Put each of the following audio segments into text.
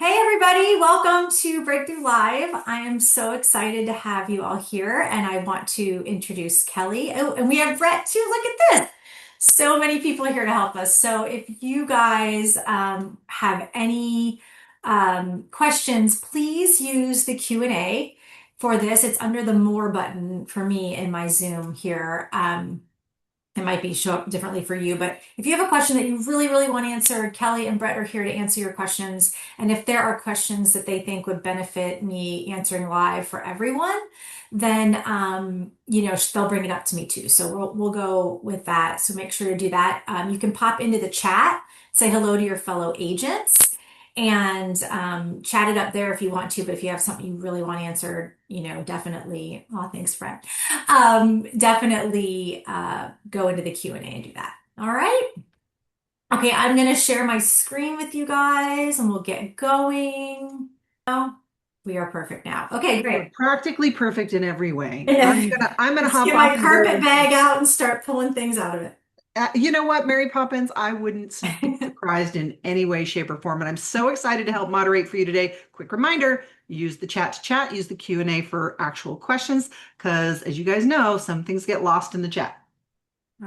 Hey everybody, welcome to Breakthrough Live. I am so excited to have you all here, and I want to introduce Kelly. Oh, and we have Brett too. Look at this. So many people here to help us. So if you guys have any questions, please use the Q&A for this. It's under the More button for me in my Zoom here. It might be show up differently for you, but if you have a question that you really, really want answered, Kelly and Brett are here to answer your questions. And if there are questions that they think would benefit me answering live for everyone, then they'll bring it up to me too. So we'll go with that. So make sure to do that. You can pop into the chat, say hello to your fellow agents, and chat it up there if you want to. But if you have something you really want answered, definitely. Oh, thanks, Brett. Definitely go into the Q&A and do that. All right. Okay, I'm going to share my screen with you guys and we'll get going. Oh, we are perfect now. Okay, We're great. practically perfect in every way. And I'm then gonna I'm gonna let's hop get off my and go carpet with bag out and start pulling things out of it. you know what, Mary Poppins, I wouldn't be surprised in any way, shape, or form. And I'm so excited to help moderate for you today. Quick reminder, use the chat to chat, use the Q&A for actual questions, because as you guys know, some things get lost in the chat.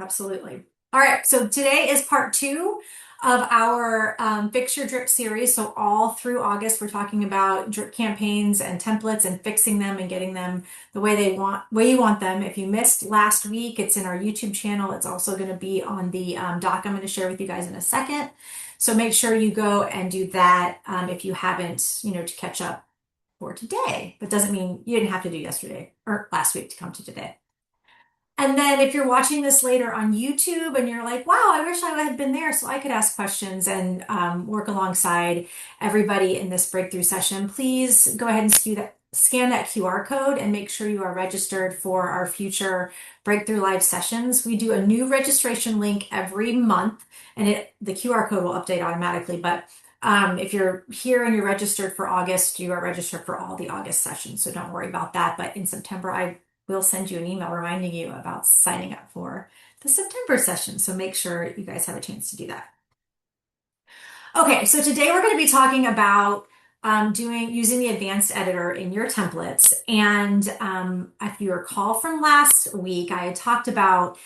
Absolutely. All right, so today is part two of our Fix Your Drip series. So all through August, we're talking about drip campaigns and templates and fixing them and getting them the way you want them. If you missed last week, it's in our YouTube channel. It's also going to be on the doc I'm going to share with you guys in a second. So make sure you go and do that if you haven't, to catch up for today. But doesn't mean you didn't have to do yesterday or last week to come to today. And then if you're watching this later on YouTube and you're like, wow, I wish I had been there so I could ask questions and work alongside everybody in this breakthrough session, please go ahead and scan that QR code and make sure you are registered for our future breakthrough live sessions. We do a new registration link every month and the QR code will update automatically. But if you're here and you're registered for August, you are registered for all the August sessions. So don't worry about that. But in September, we'll send you an email reminding you about signing up for the September session. So make sure you guys have a chance to do that. Okay, so today we're going to be talking about using the advanced editor in your templates. And if you recall from last week, I had talked about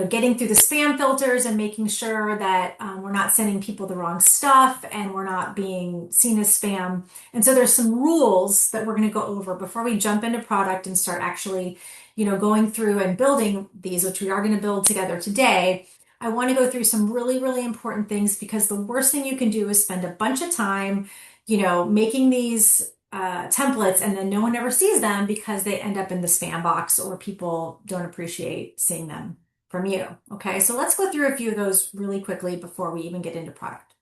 getting through the spam filters and making sure that we're not sending people the wrong stuff and we're not being seen as spam. And so there's some rules that we're going to go over before we jump into product and start actually, going through and building these, which we are going to build together today. I want to go through some really, really important things because the worst thing you can do is spend a bunch of time, making these templates and then no one ever sees them because they end up in the spam box or people don't appreciate seeing them from you. Okay, so let's go through a few of those really quickly before we even get into product.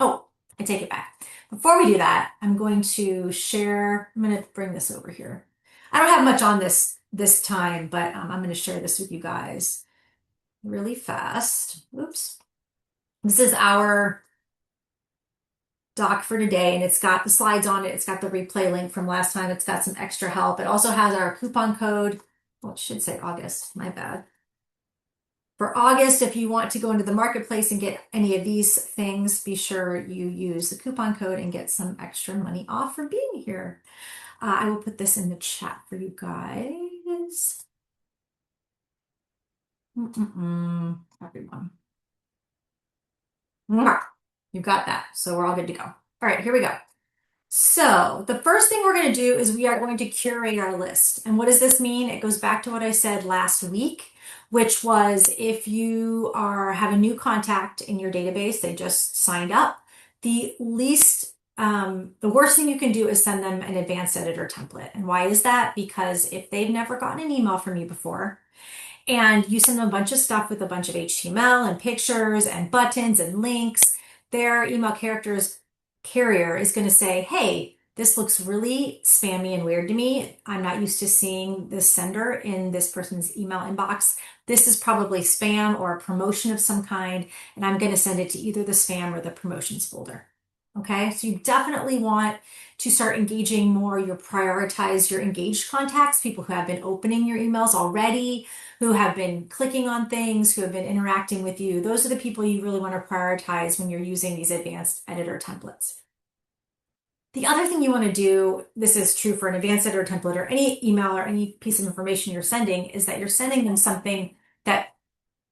Oh, I take it back. Before we do that, I'm going to bring this over here. I don't have much on this time, but I'm going to share this with you guys really fast. Oops. This is our doc for today, and it's got the slides on it. It's got the replay link from last time. It's got some extra help. It also has our coupon code. Well, it should say August. My bad. For August, if you want to go into the marketplace and get any of these things, be sure you use the coupon code and get some extra money off for being here. I will put this in the chat for you guys. Everyone. You got that. So we're all good to go. All right, here we go. So the first thing we're going to do is we are going to curate our list. And what does this mean? It goes back to what I said last week, which was if you have a new contact in your database, they just signed up, the worst thing you can do is send them an advanced editor template. And why is that? Because if they've never gotten an email from you before, and you send them a bunch of stuff with a bunch of HTML and pictures and buttons and links, their email carrier is going to say, hey, this looks really spammy and weird to me. I'm not used to seeing this sender in this person's email inbox. This is probably spam or a promotion of some kind, and I'm going to send it to either the spam or the promotions folder. Okay, so you definitely want to start engaging more. You prioritize your engaged contacts, people who have been opening your emails already, who have been clicking on things, who have been interacting with you. Those are the people you really want to prioritize when you're using these advanced editor templates. The other thing you want to do, this is true for an advanced editor template or any email or any piece of information you're sending, is that you're sending them something that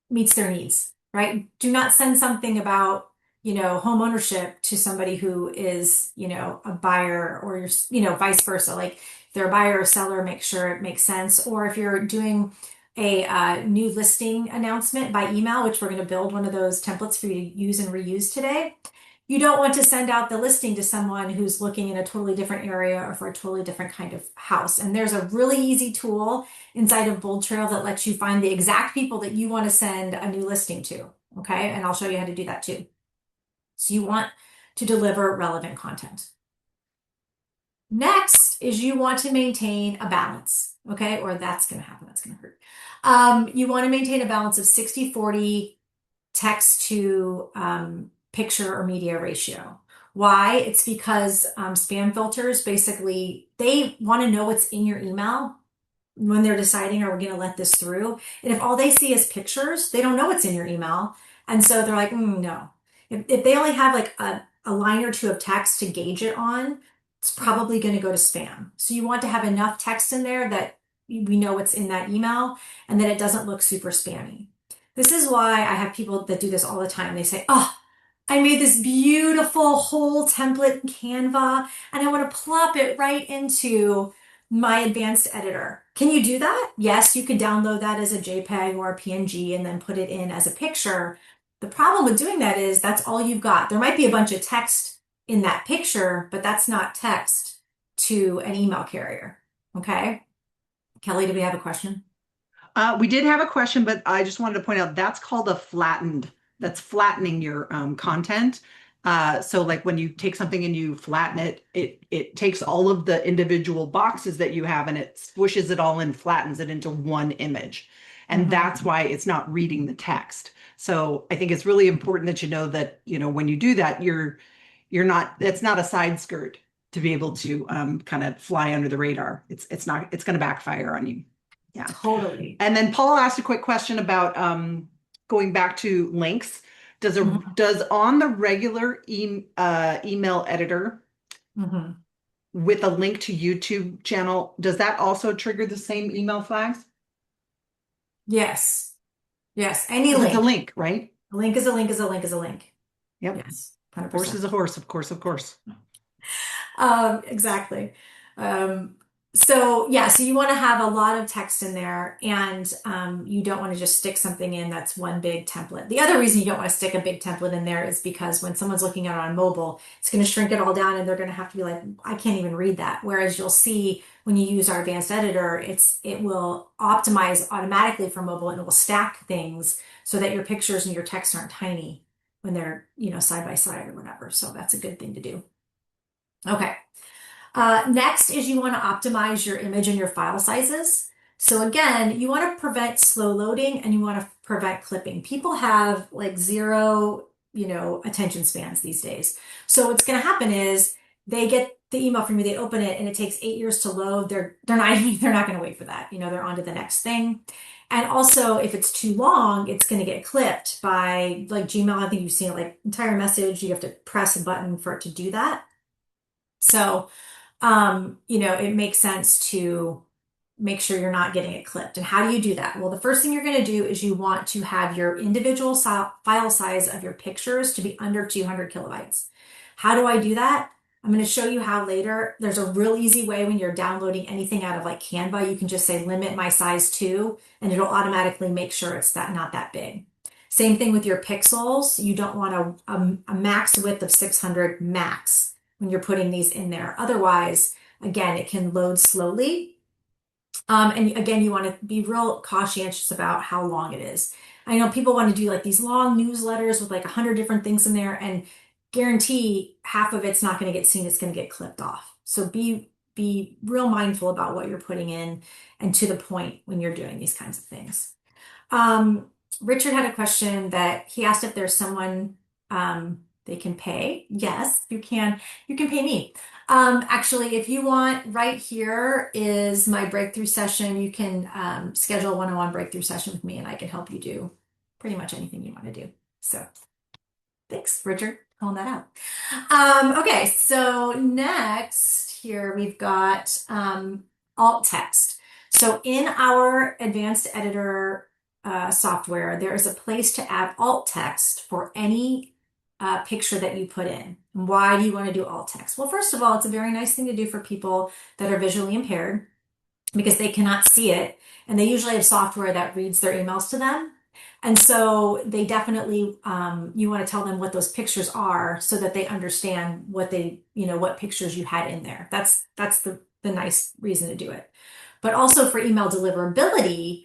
meets their needs, right? Do not send something about, home ownership to somebody who is, a buyer or you're, vice versa. Like if they're a buyer or seller, make sure it makes sense. Or if you're doing a new listing announcement by email, which we're going to build one of those templates for you to use and reuse today, you don't want to send out the listing to someone who's looking in a totally different area or for a totally different kind of house. And there's a really easy tool inside of BoldTrail that lets you find the exact people that you want to send a new listing to. Okay. And I'll show you how to do that too. So you want to deliver relevant content. Next is you want to maintain a balance. Okay. Or that's going to happen. That's going to hurt. You want to maintain a balance of 60-40 text to picture or media ratio. Why? It's because spam filters basically, they want to know what's in your email when they're deciding, are we going to let this through? And if all they see is pictures, they don't know what's in your email. And so they're like, no. If they only have like a line or two of text to gauge it on, it's probably going to go to spam. So you want to have enough text in there that we know what's in that email and that it doesn't look super spammy. This is why I have people that do this all the time. They say, oh, I made this beautiful whole template in Canva and I want to plop it right into my advanced editor. Can you do that? Yes, you could download that as a JPEG or a PNG and then put it in as a picture. The problem with doing that is that's all you've got. There might be a bunch of text in that picture, but that's not text to an email carrier. Okay. Kelly, do we have a question? We did have a question, but I just wanted to point out that's called a flattened. That's flattening your content. So like when you take something and you flatten it, it takes all of the individual boxes that you have and it squishes it all and flattens it into one image. And that's why it's not reading the text. So I think it's really important that you know that, when you do that, you're not, it's not a side skirt to be able to kind of fly under the radar. It's not, it's going to backfire on you. Yeah. Totally. And then Paul asked a quick question about going back to links. Does on the regular email editor with a link to YouTube channel, does that also trigger the same email flags? Yes. Yes. Any It's link. a link, right? A link is a link is a link is a link. Yep. Yes. 100%. Horse is a horse, of course, of course. Exactly. So yeah, so you want to have a lot of text in there and you don't want to just stick something in that's one big template. The other reason you don't want to stick a big template in there is because when someone's looking at it on mobile, it's going to shrink it all down and they're going to have to be like, I can't even read that. Whereas you'll see when you use our advanced editor, it will optimize automatically for mobile and it will stack things so that your pictures and your text aren't tiny when they're, side by side or whatever. So that's a good thing to do. Okay. Next is you want to optimize your image and your file sizes. So again, you want to prevent slow loading and you want to prevent clipping. People have like zero, attention spans these days. So what's going to happen is they get the email from you, they open it and it takes 8 years to load. They're not going to wait for that. They're on to the next thing. And also if it's too long, it's going to get clipped by like Gmail. I think you've seen it like entire message. You have to press a button for it to do that. So it makes sense to make sure you're not getting it clipped. And how do you do that? Well, the first thing you're going to do is you want to have your individual file size of your pictures to be under 200 kilobytes. How do I do that? I'm going to show you how later. There's a real easy way when you're downloading anything out of like Canva, you can just say limit my size to, and it'll automatically make sure it's not that big. Same thing with your pixels. You don't want a max width of 600 max when you're putting these in there. Otherwise, again, it can load slowly. And again, you want to be real conscientious about how long it is. I know people want to do like these long newsletters with like 100 different things in there and guarantee half of it's not going to get seen. It's going to get clipped off. So be real mindful about what you're putting in and to the point when you're doing these kinds of things. Richard had a question that he asked if there's someone they can pay. Yes, you can. You can pay me. Actually, if you want, right here is my breakthrough session. You can schedule a one-on-one breakthrough session with me and I can help you do pretty much anything you want to do. So thanks, Richard. calling that out. Okay, so next here we've got alt text. So in our advanced editor software, there is a place to add alt text for any picture that you put in. Why do you want to do alt text? Well, first of all, it's a very nice thing to do for people that are visually impaired because they cannot see it, and they usually have software that reads their emails to them. And so they definitely, you want to tell them what those pictures are so that they understand what what pictures you had in there. That's the nice reason to do it. But also for email deliverability,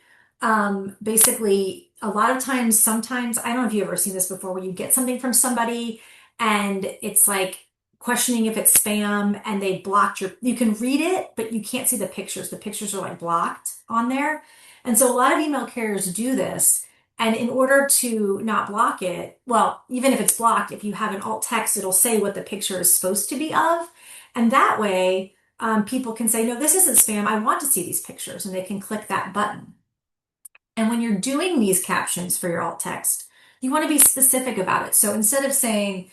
basically a lot of times, sometimes, I don't know if you've ever seen this before, where you get something from somebody and it's like questioning if it's spam and they blocked you can read it, but you can't see the pictures. The pictures are like blocked on there. And so a lot of email carriers do this. And in order to not block it, well, even if it's blocked, if you have an alt text, it'll say what the picture is supposed to be of. And that way, people can say, no, this isn't spam. I want to see these pictures. And they can click that button. And when you're doing these captions for your alt text, you want to be specific about it. So instead of saying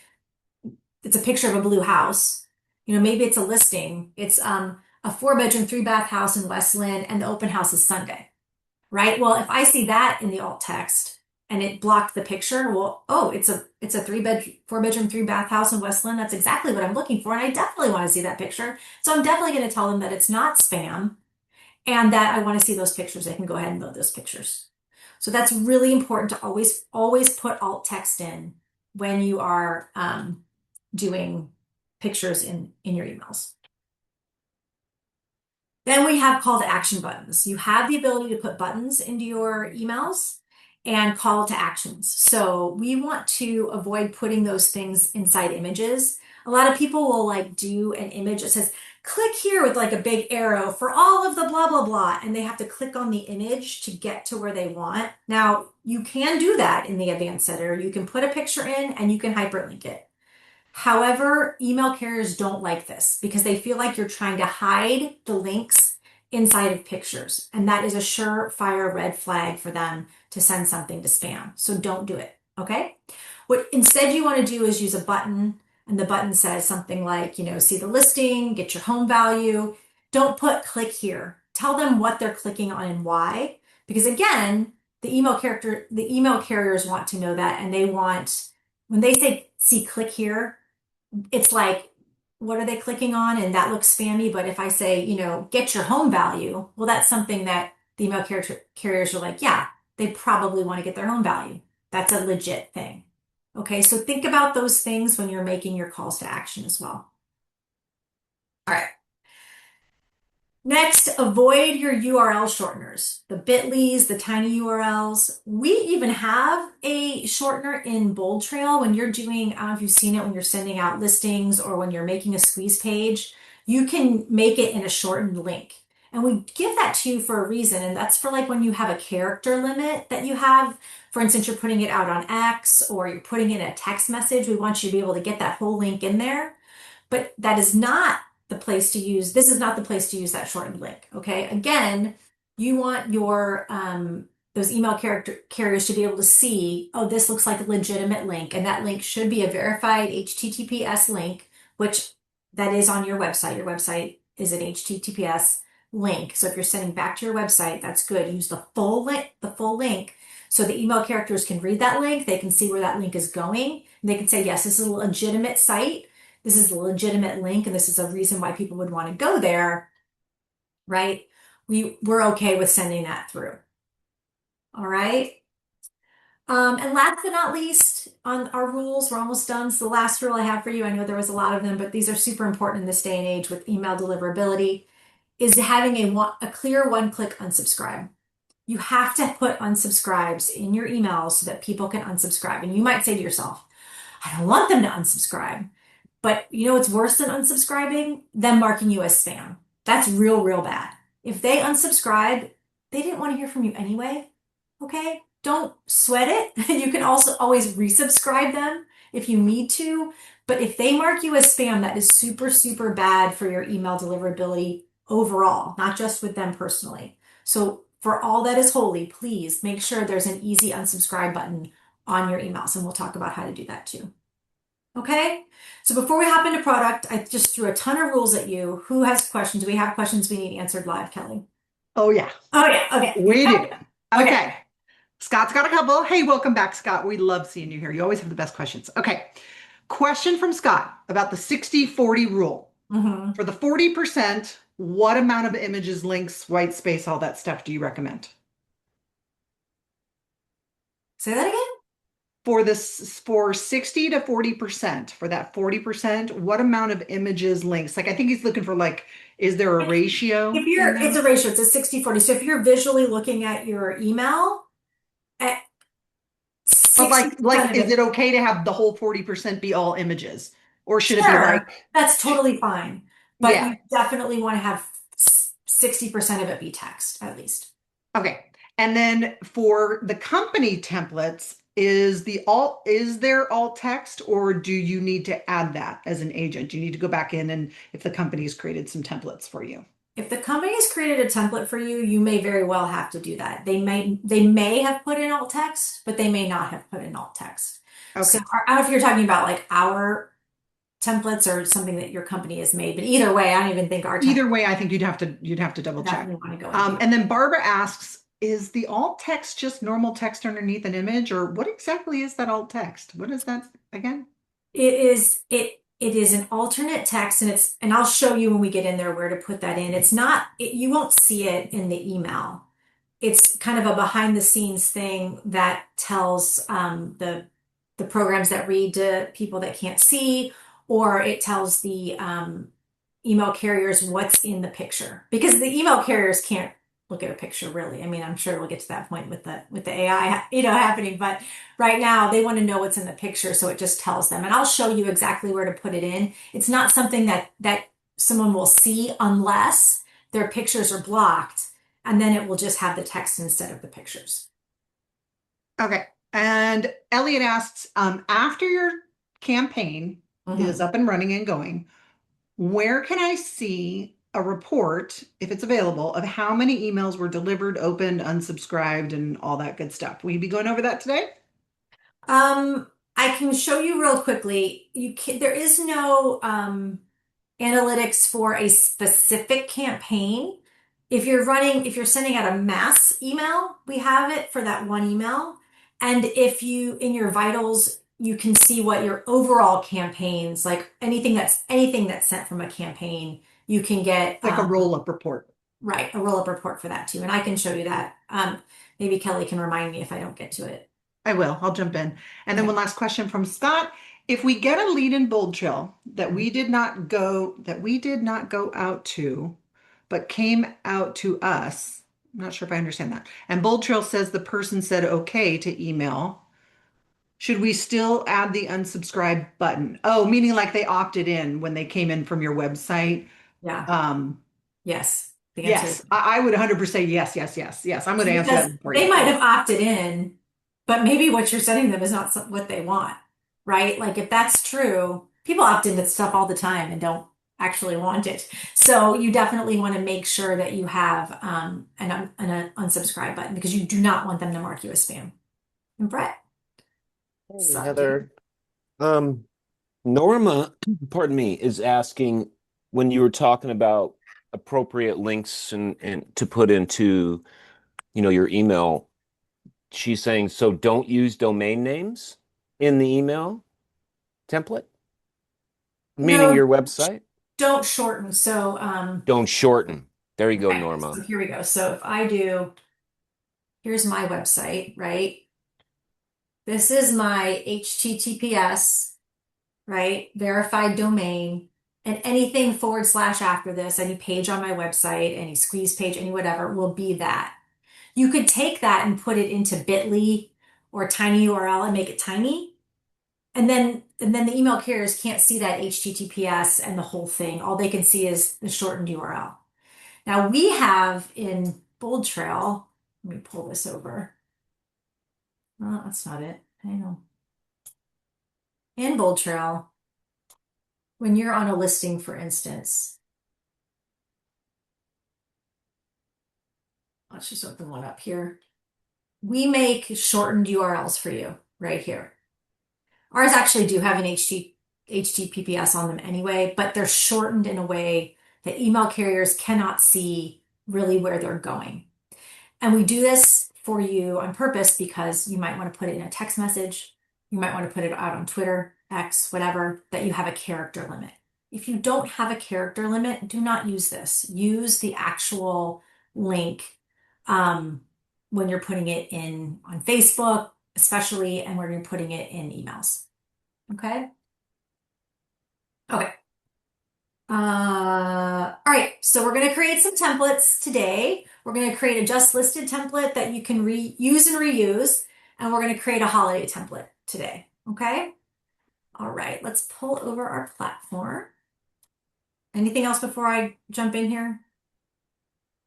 it's a picture of a blue house, maybe it's a listing. It's a 4-bedroom, 3-bath house in West Lynn, and the open house is Sunday, right? Well, if I see that in the alt text and it blocked the picture, well, oh, it's a 4-bedroom, 3-bath house in West Lynn. That's exactly what I'm looking for, and I definitely want to see that picture. So I'm definitely going to tell them that it's not spam and that I want to see those pictures. They can go ahead and load those pictures. So that's really important to always put alt text in when you are doing pictures in your emails. Then we have call to action buttons. You have the ability to put buttons into your emails and call to actions. So we want to avoid putting those things inside images. A lot of people will like do an image that says, click here with like a big arrow for all of the blah, blah, blah. And they have to click on the image to get to where they want. Now, you can do that in the advanced editor. You can put a picture in and you can hyperlink it. However, email carriers don't like this because they feel like you're trying to hide the links inside of pictures. And that is a surefire red flag for them to send something to spam. So don't do it, okay? What instead you want to do is use a button, and the button says something like, see the listing, get your home value. Don't put click here. Tell them what they're clicking on and why. Because again, the email carriers want to know that, and when they say see click here, it's like, what are they clicking on? And that looks spammy. But if I say, get your home value, well, that's something that the email carriers are like, yeah, they probably want to get their home value. That's a legit thing. Okay, so think about those things when you're making your calls to action as well. All right. Next, avoid your URL shorteners, the bit.lys, the tiny URLs. We even have a shortener in BoldTrail when you're doing, I don't know if you've seen it, when you're sending out listings or when you're making a squeeze page, you can make it in a shortened link. And we give that to you for a reason. And that's for like when you have a character limit that you have. For instance, you're putting it out on X or you're putting in a text message. We want you to be able to get that whole link in there. But that is not the place to use, this is not the place to use that shortened link, okay? Again, you want your those email carriers to be able to see, oh, this looks like a legitimate link, and that link should be a verified HTTPS link, which that is on your website. Your website is an HTTPS link. So if you're sending back to your website, that's good. Use the full link, so the email characters can read that link, they can see where that link is going, and they can say, yes, this is a legitimate site. This is a legitimate link, and this is a reason why people would want to go there, right? We're okay with sending that through. All right. And last but not least, on our rules, we're almost done. So the last rule I have for you, I know there was a lot of them, but these are super important in this day and age with email deliverability, is having a clear one-click unsubscribe. You have to put unsubscribes in your emails so that people can unsubscribe. And you might say to yourself, I don't want them to unsubscribe. But you know what's worse than unsubscribing? Them marking you as spam. That's real, real bad. If they unsubscribe, they didn't want to hear from you anyway. Okay? Don't sweat it. You can also always resubscribe them if you need to. But if they mark you as spam, that is super, super bad for your email deliverability overall, not just with them personally. So for all that is holy, please make sure there's an easy unsubscribe button on your emails, and we'll talk about how to do that too. Okay? So before we hop into product, I just threw a ton of rules at you. Who has questions? Do we have questions we need answered live, Kelly? Oh, yeah, Oh yeah, okay. we do. Okay. Okay. Scott's got a couple. Hey, welcome back, Scott. We love seeing you here. You always have the best questions. Okay. Question from Scott about the 60-40 rule. Hmm. For the 40%, what amount of images, links, white space, all that stuff do you recommend? Say that again? For this, for 60 to 40%, for that 40%, what amount of images, links? Like I think he's looking for like, is there a If ratio in you're, it's there? a ratio, it's a 60/40. So if you're visually looking at your email, at But like, 60% of is it, it okay to have the whole 40% be all images? Or should it be like, sure, that's totally fine. But yeah, you definitely want to have 60% of it be text, at least. okay. And then for the company templates, is there alt text or do you need to add that as an agent? Do you need to go back in and if the company's created some templates for you? If the company has created a template for you, you may very well have to do that. They may have put in alt text, but they may not have put in alt text. So Okay. I don't know if you're talking about like our templates or something that your company has made, but either way, I don't even think our template Either way, I think you'd have to double check. definitely want to go and do. And then Barbara asks, is the alt text just normal text underneath an image, or what exactly is that alt text? What is that again? It is an alternate text and I'll show you when we get in there where to put that in. It's not you won't see it in the email. It's kind of a behind the scenes thing that tells the programs that read to people that can't see, or it tells the email carriers what's in the picture because the email carriers can't look at a picture really. I mean, I'm sure we'll get to that point with the AI, happening, but right now they want to know what's in the picture, so it just tells them. And I'll show you exactly where to put it in. It's not something that someone will see unless their pictures are blocked, and then it will just have the text instead of the pictures. Okay. And Elliot asks, after your campaign is Hmm. up and running and going, where can I see a report, if it's available, of how many emails were delivered, opened, unsubscribed, and all that good stuff? Will you be going over that today? Um, I can show you real quickly. There is no analytics for a specific campaign. If you're sending out a mass email, we have it for that one email. And if you, in your vitals, you can see what your overall campaigns, like anything that's sent from a campaign, you can get, Like a roll-up report. right, a roll-up report for that too. And I can show you that. Maybe Kelly can remind me if I don't get to it. I will. I'll jump in. And then Okay. one last question from Scott. If we get a lead in BoldTrail that we did not go out to, but came out to us, I'm not sure if I understand that. And BoldTrail says the person said okay to email. Should we still add the unsubscribe button? Oh, meaning like they opted in when they came in from your website. Yeah. Um, Yes. The answer is yes, I would 100% say yes, yes, yes, yes. I'm going to answer because that one for they you. might Yes. have opted in, but maybe what you're sending them is not what they want, right? Like if that's true, people opt into stuff all the time and don't actually want it. So you definitely want to make sure that you have an unsubscribe button because you do not want them to mark you as spam. And Brett, Hey, sup, dude? Heather. Um, Norma, pardon me, is asking when you were talking about appropriate links and to put into, your email, she's saying, so don't use domain names in the email template, meaning No, your website. don't shorten. So Don't shorten. There you go, okay, Norma. so here we go. So if I do, here's my website, right? This is my HTTPS, right? Verified domain. And anything forward slash after this, any page on my website, any squeeze page, any whatever, will be that. You could take that and put it into bit.ly or tiny URL and make it tiny. And then the email carriers can't see that HTTPS and the whole thing. All they can see is the shortened URL. Now we have in BoldTrail, let me pull this over. No, that's not it. Hang on. In BoldTrail, when you're on a listing, for instance, let's just open one up here. We make shortened URLs for you right here. Ours actually do have an HTTP. HTTPS on them anyway, but they're shortened in a way that email carriers cannot see really where they're going. And we do this for you on purpose because you might want to put it in a text message. You might want to put it out on Twitter, X, whatever, that you have a character limit. If you don't have a character limit, do not use this. Use the actual link when you're putting it in on Facebook, especially, and when you're putting it in emails. Okay? Okay. All right, so we're going to create some templates today. We're going to create a just listed template that you can reuse and reuse, and we're going to create a holiday template today. Okay? All right, let's pull over our platform. Anything else before I jump in here?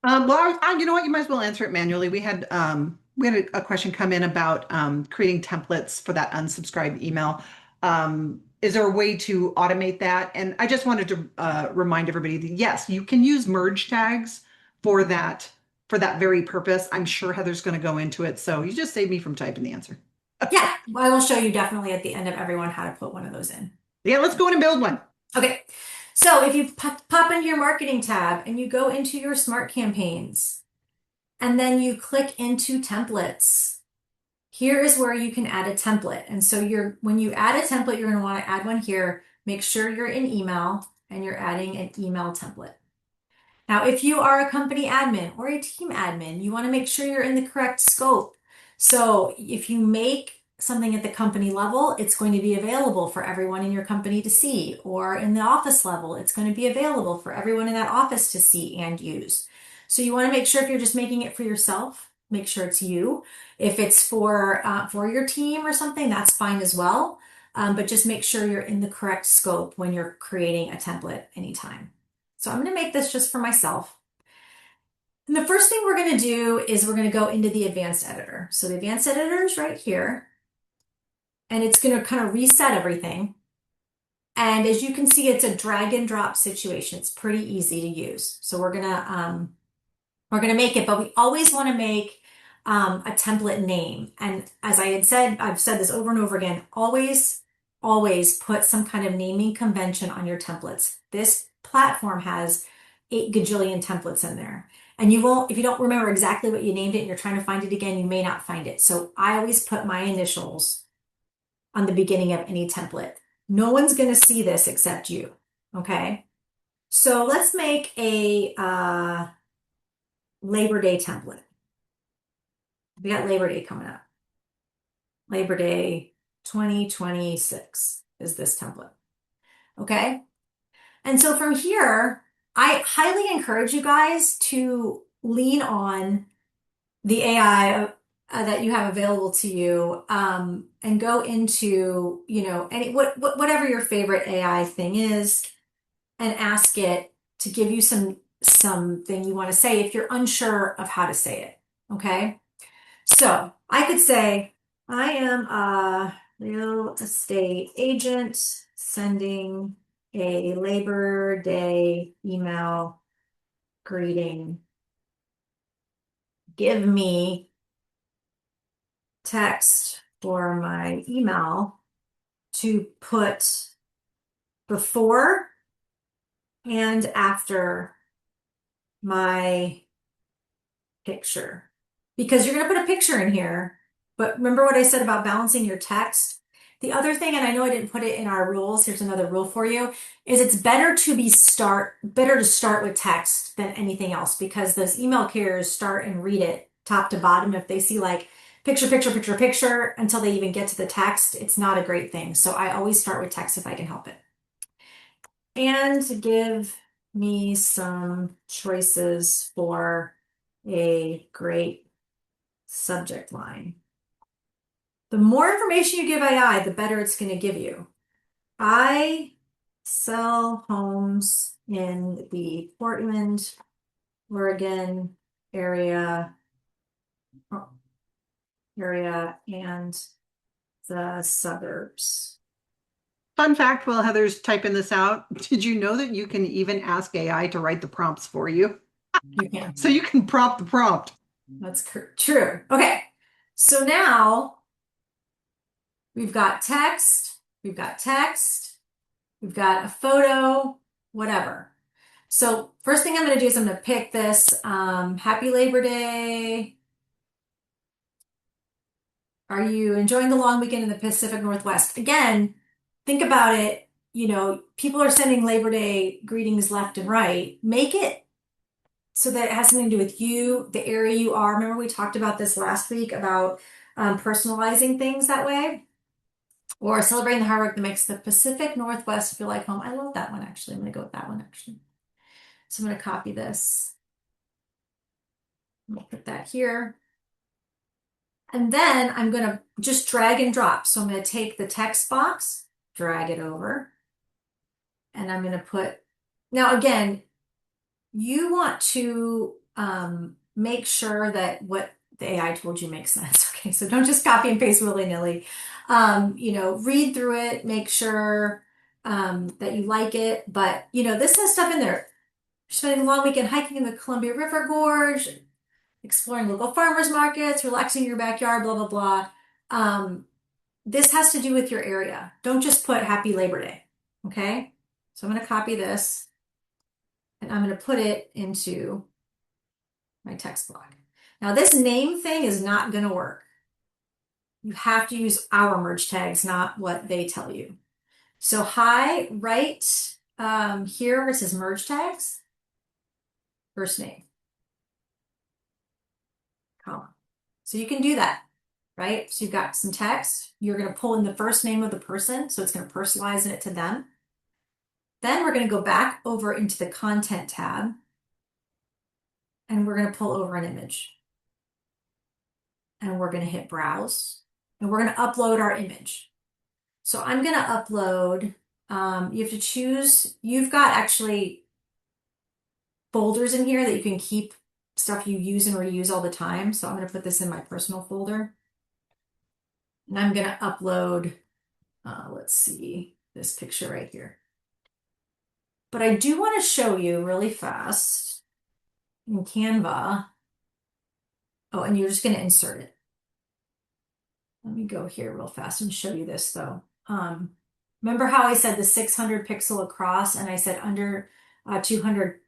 Well, you know what? You might as well answer it manually. We had a question come in about creating templates for that unsubscribed email. Is there a way to automate that? And I just wanted to remind everybody that yes, you can use merge tags for that very purpose. I'm sure Heather's going to go into it, so you just saved me from typing the answer. Yeah, well, I will show you definitely at the end of everyone how to put one of those in. Yeah, let's go in and build one. Okay, so if you pop into your marketing tab and you go into your smart campaigns, and then you click into templates, here is where you can add a template. And so when you add a template, you're going to want to add one here. Make sure you're in email and you're adding an email template. Now, if you are a company admin or a team admin, you want to make sure you're in the correct scope. So if you make something at the company level, it's going to be available for everyone in your company to see, or in the office level, it's going to be available for everyone in that office to see and use. So you want to make sure if you're just making it for yourself, make sure it's you. If it's for your team or something, that's fine as well. But just make sure you're in the correct scope when you're creating a template anytime. So I'm going to make this just for myself. And the first thing we're going to do is we're going to go into the advanced editor. So the advanced editor is right here, and it's going to kind of reset everything. And as you can see, it's a drag and drop situation. It's pretty easy to use. So we're gonna make it, but we always want to make a template name. And as I had said, I've said this over and over again, always put some kind of naming convention on your templates. This platform has 8 gajillion templates in there. And you won't, if you don't remember exactly what you named it and you're trying to find it again, you may not find it. So I always put my initials on the beginning of any template. No one's going to see this except you. Okay. So let's make a Labor Day template. We got Labor Day coming up. Labor Day 2026 is this template. Okay. And so from here, I highly encourage you guys to lean on the AI that you have available to you, and go into, whatever your favorite AI thing is, and ask it to give you something you want to say if you're unsure of how to say it. Okay. So I could say, I am a real estate agent sending a Labor Day email greeting. Give me text for my email to put before and after my picture. Because you're going to put a picture in here, but remember what I said about balancing your text? The other thing, and I know I didn't put it in our rules, here's another rule for you, is it's better to start with text than anything else, because those email carriers start and read it top to bottom. If they see like picture, picture, picture, picture until they even get to the text, it's not a great thing. So I always start with text if I can help it. And give me some choices for a great subject line. The more information you give AI, the better it's going to give you. I sell homes in the Portland, Oregon area and the suburbs. Fun fact, while Heather's typing this out, did you know that you can even ask AI to write the prompts for you? You can. So you can prompt the prompt. That's true. Okay. So now we've got text. We've got a photo, whatever. So first thing I'm going to do is I'm going to pick this Happy Labor Day. Are you enjoying the long weekend in the Pacific Northwest? Again, think about it. People are sending Labor Day greetings left and right. Make it so that it has something to do with you, the area you are. Remember we talked about this last week about personalizing things that way, or celebrating the hard work that makes the Pacific Northwest feel like home. I love that one actually. I'm going to go with that one actually. So I'm going to copy this. I'm going to put that here. And then I'm going to just drag and drop. So I'm going to take the text box, drag it over, and I'm going to put, now again, you want to make sure that what the AI told you makes sense. Okay, so don't just copy and paste willy-nilly. Read through it, make sure that you like it. But this has stuff in there. Spending a long weekend hiking in the Columbia River Gorge, exploring local farmers markets, relaxing in your backyard, blah, blah, blah. This has to do with your area. Don't just put Happy Labor Day. Okay, so I'm going to copy this and I'm going to put it into my text block. Now this name thing is not going to work. You have to use our merge tags, not what they tell you. So hi, right here where it says merge tags, first name, comma. So you can do that, right? So you've got some text. You're going to pull in the first name of the person, so it's going to personalize it to them. Then we're going to go back over into the content tab, and we're going to pull over an image. And we're going to hit browse, and we're going to upload our image. So I'm going to upload, you have to choose, you've got actually folders in here that you can keep stuff you use and reuse all the time. So I'm going to put this in my personal folder. And I'm going to upload, let's see, this picture right here. But I do want to show you really fast in Canva. Oh, and you're just going to insert it. Let me go here real fast and show you this though. Remember how I said the 600 pixel across and I said under 200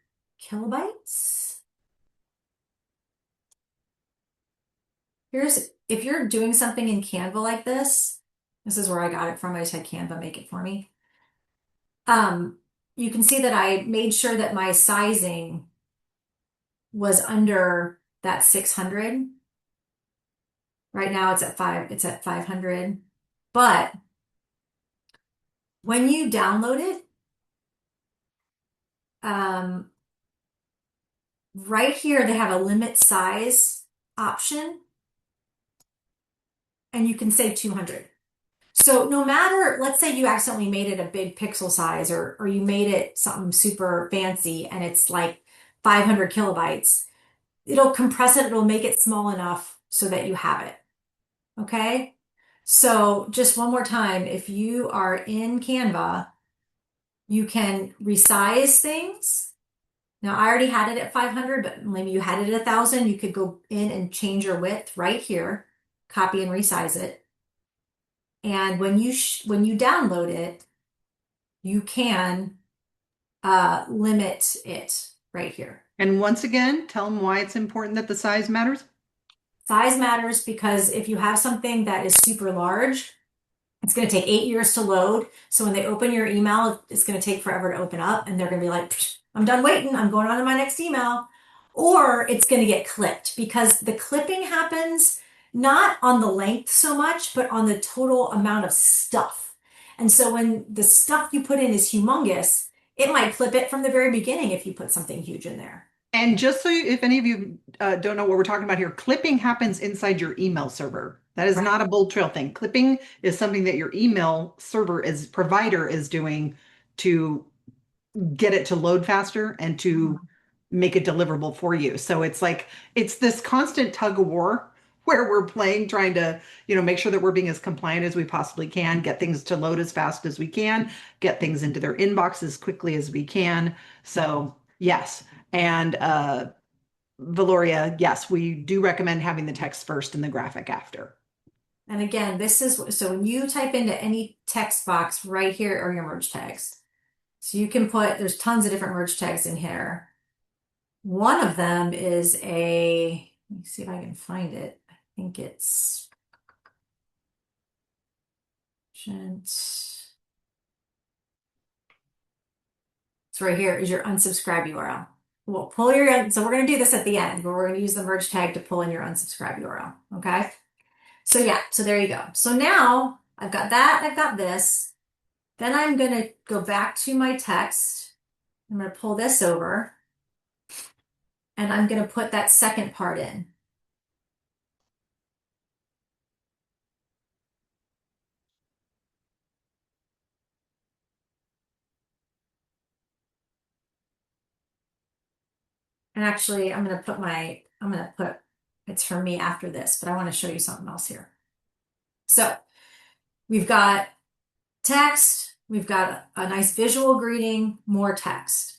kilobytes? If you're doing something in Canva like this is where I got it from. I just had Canva make it for me. You can see that I made sure that my sizing was under that 600. Right now it's at 500. But when you download it, right here they have a limit size option, and you can say 200. So no matter, let's say you accidentally made it a big pixel size, or you made it something super fancy and it's like 500 kilobytes, it'll compress it, it'll make it small enough so that you have it. Okay? So just one more time, if you are in Canva, you can resize things. Now I already had it at 500, but maybe you had it at 1,000. You could go in and change your width right here, copy and resize it. And when you download it, you can limit it right here. And once again, tell them why it's important that the size matters. Size matters because if you have something that is super large, it's going to take 8 years to load. So when they open your email, it's going to take forever to open up, and they're going to be like, I'm done waiting. I'm going on to my next email. Or it's going to get clipped, because the clipping happens not on the length so much, but on the total amount of stuff. And so when the stuff you put in is humongous, it might clip it from the very beginning if you put something huge in there. And just so if any of you don't know what we're talking about here, clipping happens inside your email server. That is not a BoldTrail thing. Clipping is something that your email server provider is doing to get it to load faster and to make it deliverable for you. So it's like, it's this constant tug of war where we're playing, trying to, make sure that we're being as compliant as we possibly can, get things to load as fast as we can, get things into their inbox as quickly as we can. So yes. And Valoria, yes, we do recommend having the text first and the graphic after. And again, this is, so when you type into any text box right here are your merge tags. So you can put, there's tons of different merge tags in here. One of them is let me see if I can find it. I think it's it's right here is your unsubscribe URL. We'll pull so we're going to do this at the end, but we're going to use the merge tag to pull in your unsubscribe URL. Okay. So yeah, so there you go. So now I've got that, I've got this. Then I'm going to go back to my text. I'm going to pull this over and I'm going to put that second part in. And actually, it's for me after this, but I want to show you something else here. So we've got text, we've got a nice visual greeting, more text.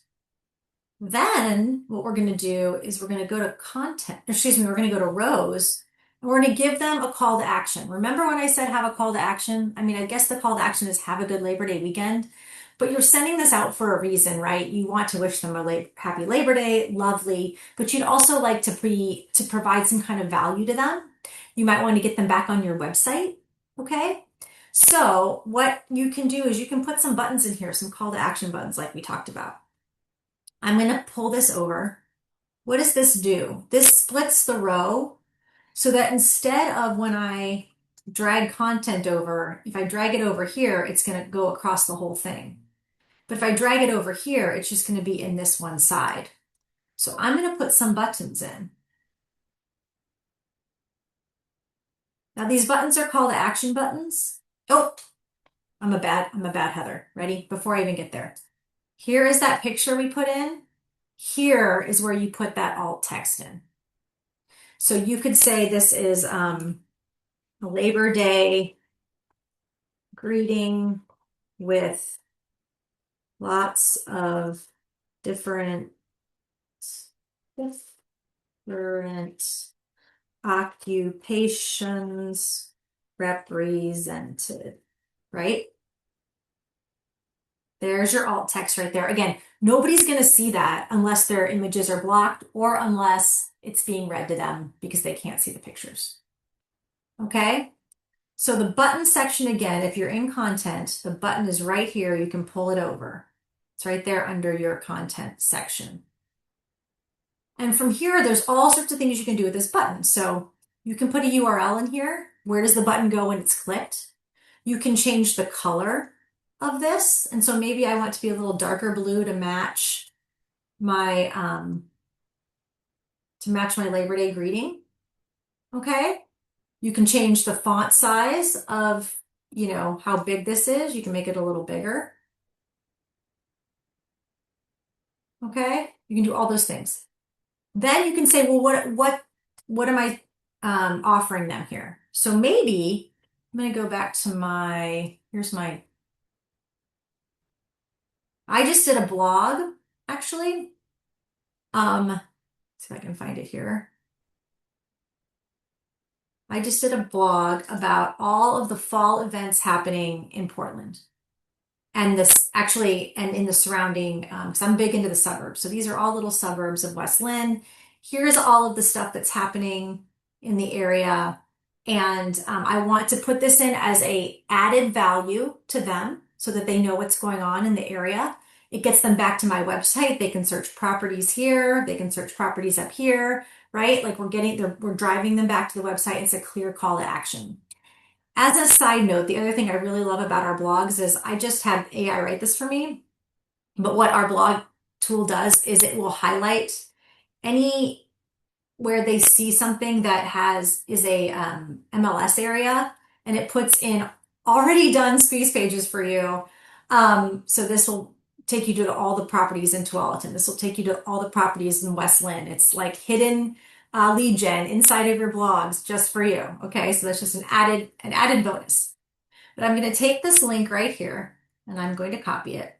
Then what we're going to do is we're going to go to we're going to go to rows and we're going to give them a call to action. Remember when I said have a call to action? I mean, I guess the call to action is have a good Labor Day weekend, but you're sending this out for a reason, right? You want to wish them a happy Labor Day, lovely, but you'd also like to provide some kind of value to them. You might want to get them back on your website, okay? So what you can do is you can put some buttons in here, some call to action buttons like we talked about. I'm going to pull this over. What does this do? This splits the row so that instead of when I drag content over, if I drag it over here, it's going to go across the whole thing. But if I drag it over here, it's just going to be in this one side. So I'm going to put some buttons in. Now these buttons are call to action buttons. Oh, I'm a bad Heather. Ready? Before I even get there. Here is that picture we put in. Here is where you put that alt text in. So you could say this is a Labor Day greeting with lots of different different occupations represented, right? There's your alt text right there. Again, nobody's going to see that unless their images are blocked or unless it's being read to them because they can't see the pictures. Okay? So the button section again, if you're in content, the button is right here. You can pull it over. It's right there under your content section. And from here, there's all sorts of things you can do with this button. So you can put a URL in here. Where does the button go when it's clicked? You can change the color of this. And so maybe I want to be a little darker blue to match my Labor Day greeting. Okay. You can change the font size of, how big this is. You can make it a little bigger. Okay. You can do all those things. Then you can say, well, what am I offering them here? So maybe I'm going to go back to I just did a blog, actually. See if I can find it here. I just did a blog about all of the fall events happening in Portland. And in the surrounding, because I'm big into the suburbs. So these are all little suburbs of West Lynn. Here's all of the stuff that's happening in the area. And I want to put this in as a added value to them so that they know what's going on in the area. It gets them back to my website. They can search properties here. They can search properties up here, right? Like we're driving them back to the website. It's a clear call to action. As a side note, the other thing I really love about our blogs is I just have AI write this for me. But what our blog tool does is it will highlight any where they see something that is a MLS area, and it puts in already done squeeze pages for you. So this will take you to all the properties in Tualatin. This will take you to all the properties in West Lynn. It's like hidden lead gen inside of your blogs just for you. Okay, so that's just an added bonus. But I'm going to take this link right here and I'm going to copy it.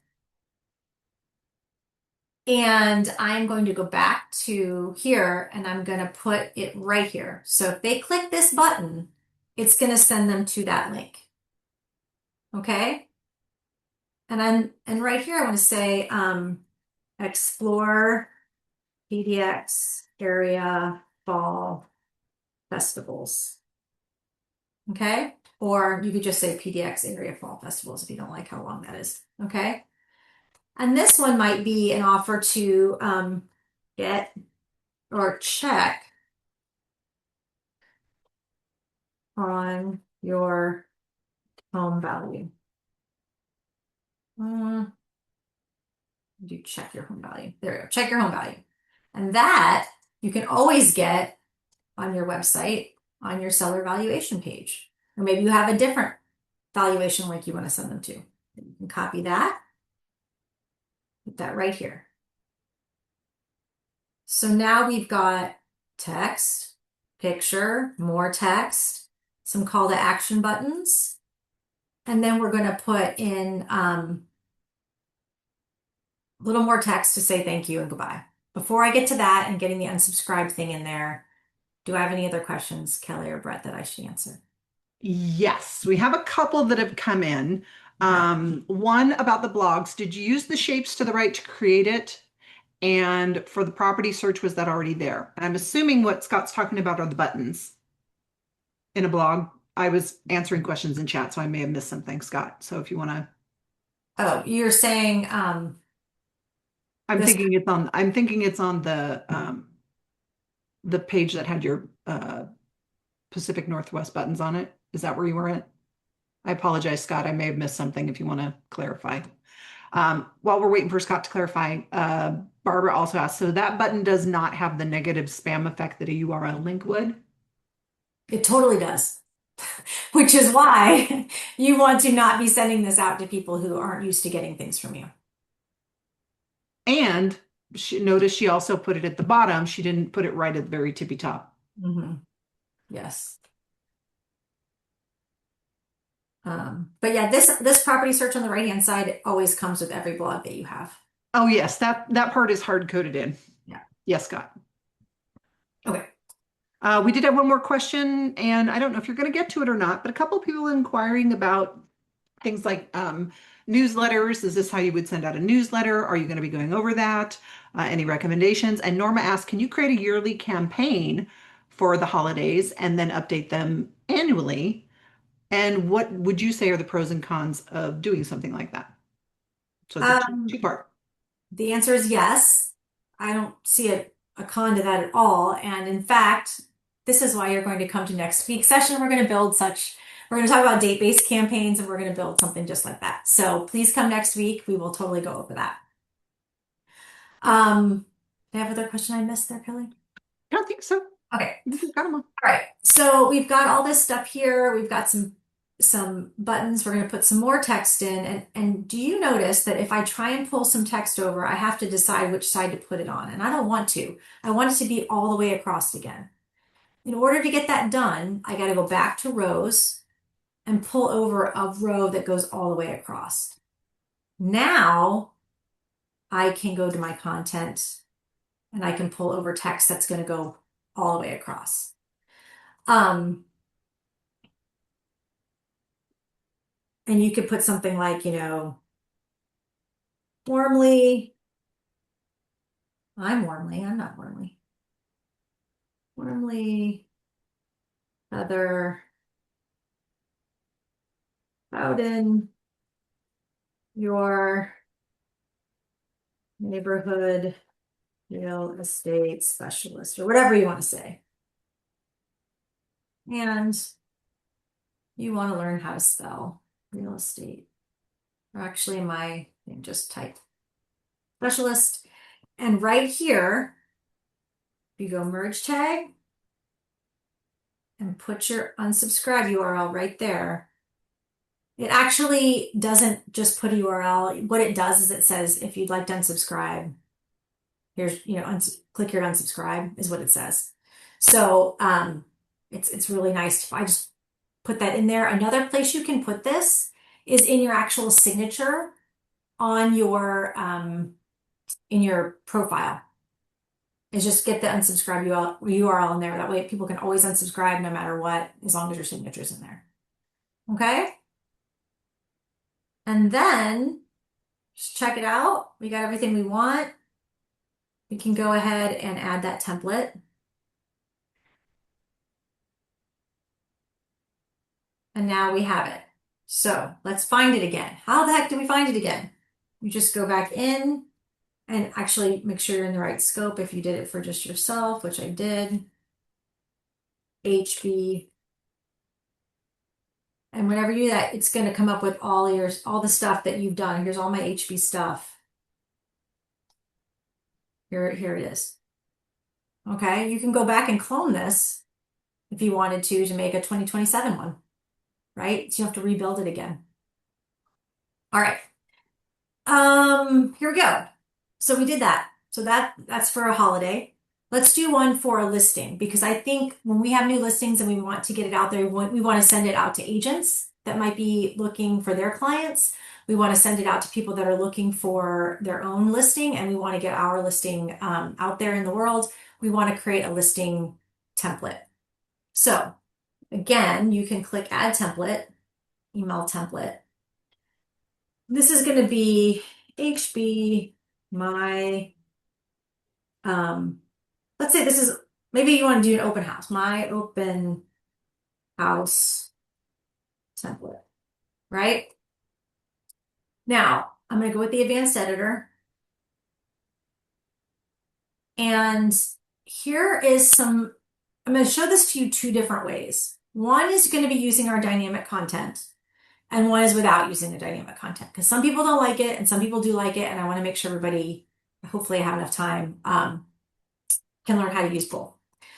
And I'm going to go back to here and I'm going to put it right here. So if they click this button, it's going to send them to that link. Okay? and right here I want to say explore PDX area fall festivals. Okay? Or you could just say PDX area fall festivals if you don't like how long that is. Okay? And this one might be an offer to get or check on your home value. Do check your home value. There we go. Check your home value. And that you can always get on your website on your seller valuation page. Or maybe you have a different valuation link you want to send them to. You can copy that, put that right here. So now we've got text, picture, more text, some call to action buttons, and then we're going to put in a little more text to say thank you and goodbye. Before I get to that and getting the unsubscribe thing in there, do I have any other questions, Kelly or Brett, that I should answer? Yes, we have a couple that have come in. One about the blogs. Did you use the shapes to the right to create it? And for the property search, was that already there? And I'm assuming what Scott's talking about are the buttons in a blog. I was answering questions in chat, so I may have missed something, Scott. So if you want to, Oh, you're saying I'm this. thinking it's on the page that had your Pacific Northwest buttons on it. Is that where you were at? I apologize, Scott. I may have missed something if you want to clarify. While we're waiting for Scott to clarify, Barbara also asked, so that button does not have the negative spam effect that a URL link would? It totally does. Which is why you want to not be sending this out to people who aren't used to getting things from you. And notice she also put it at the bottom. She didn't put it right at the very tippy top. Yes. But yeah, this property search on the right-hand side always comes with every blog that you have. Oh yes, that part is hard coded in. Yeah. Yes, Scott. Okay. We did have one more question, and I don't know if you're going to get to it or not, but a couple of people inquiring about things like newsletters. Is this how you would send out a newsletter? Are you going to be going over that? Any recommendations? And Norma asked, can you create a yearly campaign for the holidays and then update them annually? And what would you say are the pros and cons of doing something like that? So it's a two-part. The answer is yes. I don't see a con to that at all. And in fact, this is why you're going to come to next week's session. We're going to talk about date-based campaigns and we're going to build something just like that. So please come next week. We will totally go over that. Do I have another question I missed there, Kelly? I don't think so. Okay. Got them all. All right. So we've got all this stuff here. We've got some buttons. We're going to put some more text in. And do you notice that if I try and pull some text over, I have to decide which side to put it on? And I don't want to. I want it to be all the way across again. In order to get that done, I got to go back to rows and pull over a row that goes all the way across. Now I can go to my content and I can pull over text that's going to go all the way across. And you could put something like, warmly, I'm not warmly, Heather, Bowden, your neighborhood real estate specialist, or whatever you want to say. And you want to learn how to spell real estate. Or actually, my thing just type specialist. And right here, you go merge tag and put your unsubscribe URL right there. It actually doesn't just put a URL. What it does is it says, if you'd like to unsubscribe, here's, click here to unsubscribe is what it says. So it's really nice. I just put that in there. Another place you can put this is in your actual signature on your in your profile. Is just get the unsubscribe URL in there. That way people can always unsubscribe no matter what, as long as your signature's in there. Okay? And then Just check it out. We got everything we want. We can go ahead and add that template. And now we have it. So let's find it again. How the heck do we find it again? You just go back in and actually make sure you're in the right scope if you did it for just yourself, which I did. HB. And whenever you do that, it's going to come up with all the stuff that you've done. Here's all my HB stuff. Here it is. Okay, you can go back and clone this if you wanted to make a 2027 one, right? So you have to rebuild it again. All right. Here we go. So we did that. So that's for a holiday. Let's do one for a listing because I think when we have new listings and we want to get it out there, we want to send it out to agents that might be looking for their clients. We want to send it out to people that are looking for their own listing, and we want to get our listing out there in the world. We want to create a listing template. So again, you can click Add Template, Email Template. This is going to be HB, my, let's say this is, maybe you want to do an open house, my open house template, right? Now, I'm going to go with the advanced editor. And here is I'm going to show this to you two different ways. One is going to be using our dynamic content, and one is without using the dynamic content because some people don't like it and some people do like it. And I want to make sure everybody, hopefully I have enough time, can learn how to use both.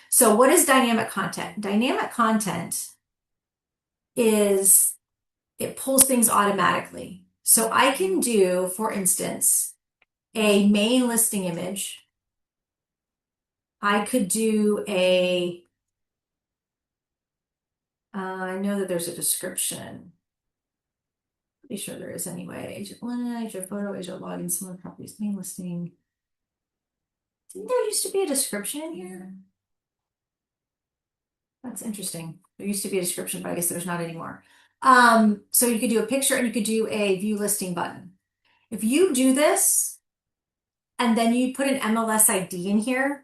So what is dynamic content? Dynamic content is it pulls things automatically. So I can do, for instance, a main listing image. I could do I know that there's a description. Pretty sure there is anyway. Agent one, agent photo, agent login, similar properties, main listing. Didn't there used to be a description in here? That's interesting. There used to be a description, but I guess there's not anymore. So you could do a picture and you could do a view listing button. If you do this and then you put an MLS ID in here,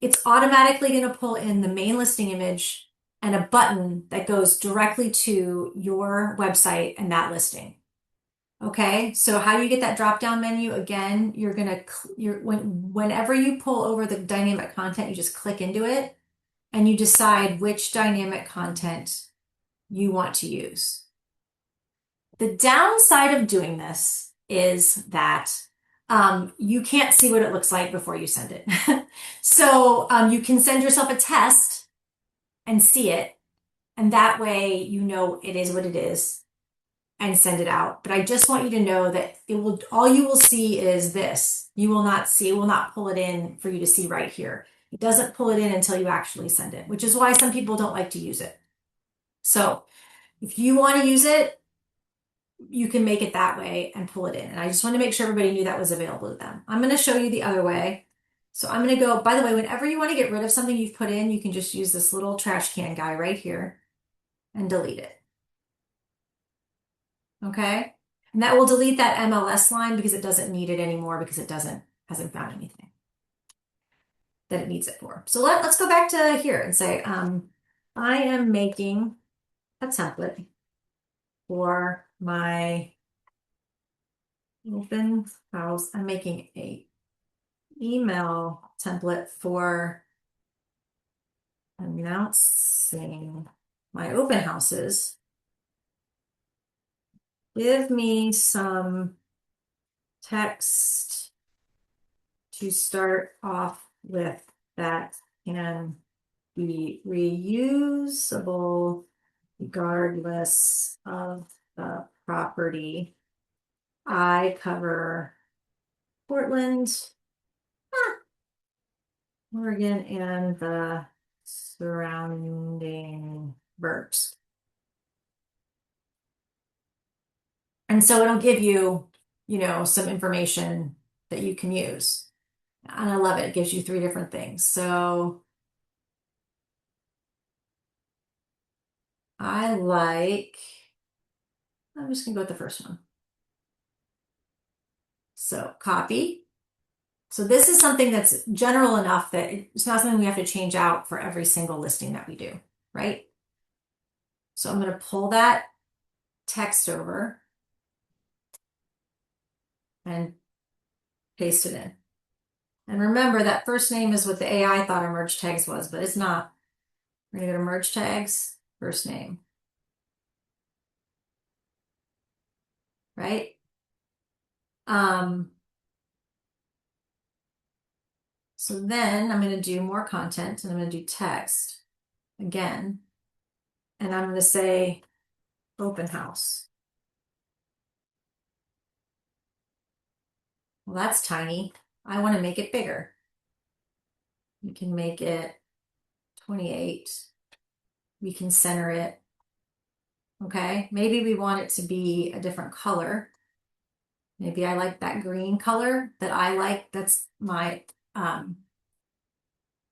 it's automatically going to pull in the main listing image and a button that goes directly to your website and that listing. Okay, so how do you get that drop down menu? Again, whenever you pull over the dynamic content, you just click into it and you decide which dynamic content you want to use. The downside of doing this is that you can't see what it looks like before you send it. So you can send yourself a test and see it, and that way you know it is what it is and send it out. But I just want you to know that all you will see is this. You will not see, it will not pull it in for you to see right here. It doesn't pull it in until you actually send it, which is why some people don't like to use it. So if you want to use it, you can make it that way and pull it in. And I just want to make sure everybody knew that was available to them. I'm going to show you the other way. So I'm going to go, by the way, whenever you want to get rid of something you've put in, you can just use this little trash can guy right here and delete it. Okay? And that will delete that MLS line because it doesn't need it anymore because it hasn't found anything that it needs it for. So let's go back to here and say, I am making a template for my open house. I'm making a email template for announcing my open houses. Give me some text to start off with that can be reusable regardless of the property. I cover Portland, Oregon, and the surrounding burbs. And so it'll give you, some information that you can use. And I love it. It gives you 3 different things. So I'm just gonna go with the first one. So copy. So this is something that's general enough that it's not something we have to change out for every single listing that we do, right? So I'm going to pull that text over and paste it in. And remember that first name is what the AI thought our merge tags was, but it's not. We're going to go to merge tags, first name, right? Um, so then I'm going to do more content and I'm going to do text again. And I'm going to say open house. Well, that's tiny. I want to make it bigger. We can make it 28. We can center it. Okay, maybe we want it to be a different color. Maybe I like that green color that I like. That's my, that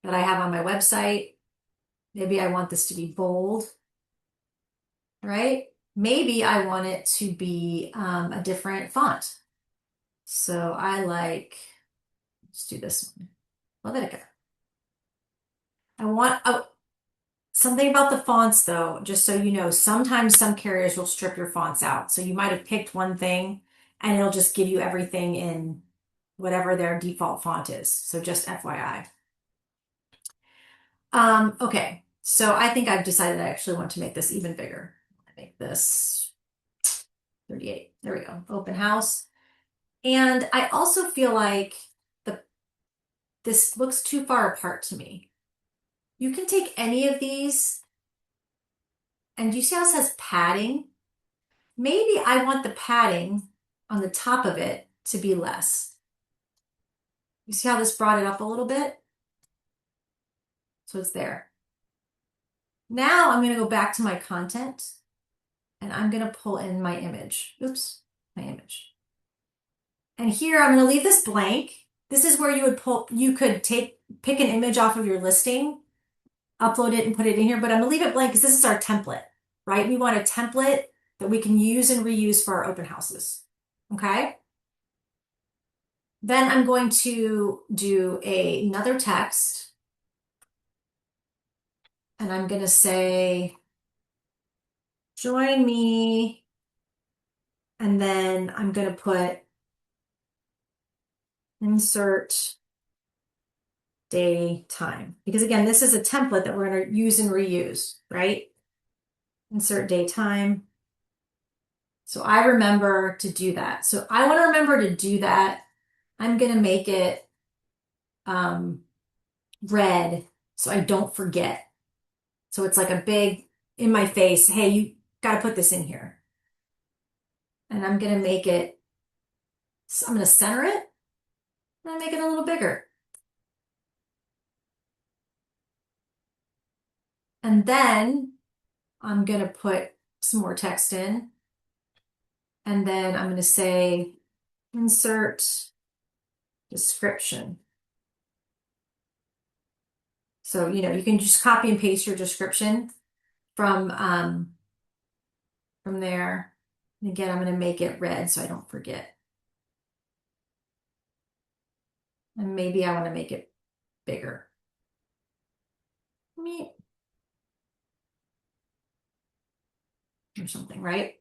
I have on my website. Maybe I want this to be bold, right? Maybe I want it to be a different font. So I like, let's do this one, Levitica. I want, oh, something about the fonts though, just so you know, sometimes some carriers will strip your fonts out. So you might have picked one thing and it'll just give you everything in whatever their default font is. So just FYI. Okay, so I think I've decided I actually want to make this even bigger. I make this 38. There we go. Open house. And I also feel like this looks too far apart to me. You can take any of these, and you see how it says padding? Maybe I want the padding on the top of it to be less. You see how this brought it up a little bit? So it's there. Now I'm going to go back to my content and I'm going to pull in my image. Oops, my image. And here I'm going to leave this blank. This is where you could pick an image off of your listing, upload it and put it in here, but I'm going to leave it blank because this is our template, right? We want a template that we can use and reuse for our open houses. Okay. Then I'm going to do another text and I'm going to say, join me. And then I'm going to put insert day time. Because again, this is a template that we're going to use and reuse, right? Insert day time. So I remember to do that. So I want to remember to do that. I'm going to make it red so I don't forget. So it's like a big in my face, hey, you got to put this in here. And I'm going to make it, I'm going to center it and make it a little bigger. And then I'm going to put some more text in. And then I'm going to say insert description. So, you can just copy and paste your description from there. And again, I'm going to make it red so I don't forget. And maybe I want to make it bigger. Or something, right?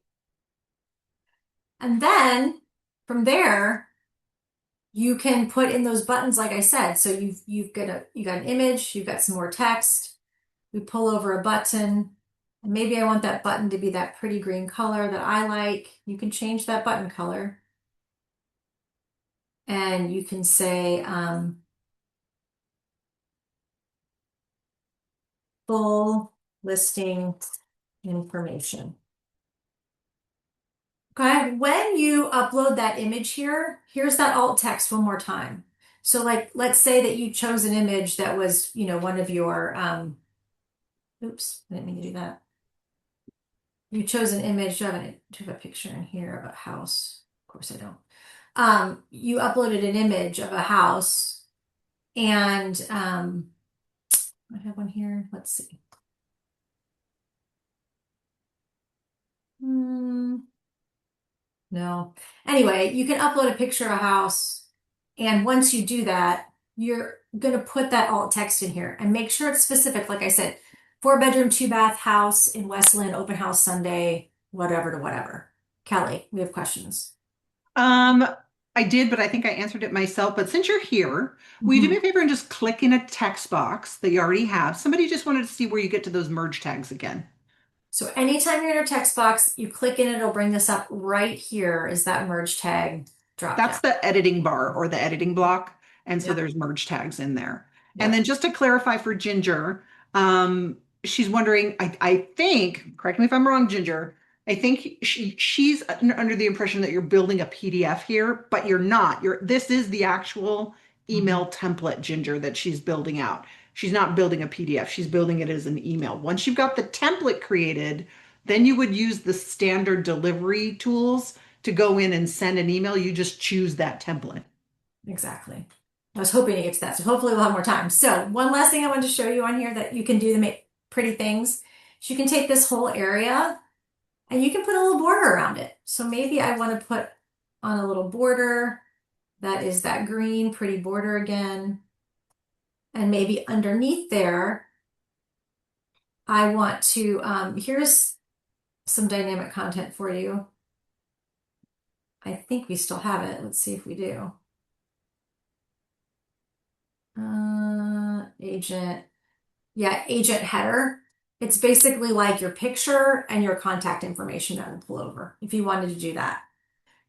And then from there, you can put in those buttons, like I said. So you got an image, you've got some more text. We pull over a button, and maybe I want that button to be that pretty green color that I like. You can change that button color. And you can say full listing information. Okay, when you upload that image here, here's that alt text one more time. So like, let's say that you chose an image that was, one of your, oops, I didn't mean to do that. You chose an image, do you have a picture in here of a house? Of course I don't. You uploaded an image of a house and I have one here, let's see. No. Anyway, you can upload a picture of a house, and once you do that, you're gonna put that alt text in here and make sure it's specific. Like I said, 4 bedroom, 2 bath house in Westland, open house Sunday, whatever to whatever. Kelly, we have questions. Um, I did, but I think I answered it myself. But since you're here, will you do me Mhm. a favor and just click in a text box that you already have? Somebody just wanted to see where you get to those merge tags again. So anytime you're in a text box, you click in, it'll bring this up right here is that merge tag drop That's down. the editing bar or the editing block. And so Yep. there's merge tags in there. And then Yep. just to clarify for Ginger, she's wondering, I think, correct me if I'm wrong, Ginger, I think she's under the impression that you're building a PDF here, but you're not. This is the actual Mhm. email template, Ginger, that she's building out. She's not building a PDF. She's building it as an email. Once you've got the template created, then you would use the standard delivery tools to go in and send an email. You just choose that template. Exactly. I was hoping to get to that. So hopefully we'll have more time. So one last thing I wanted to show you on here that you can do to make pretty things is you can take this whole area and you can put a little border around it. So maybe I want to put on a little border that is that green, pretty border again. And maybe underneath there, I want to, here's some dynamic content for you. I think we still have it. Let's see if we do. Agent. Yeah, agent header. It's basically like your picture and your contact information that will pull over if you wanted to do that.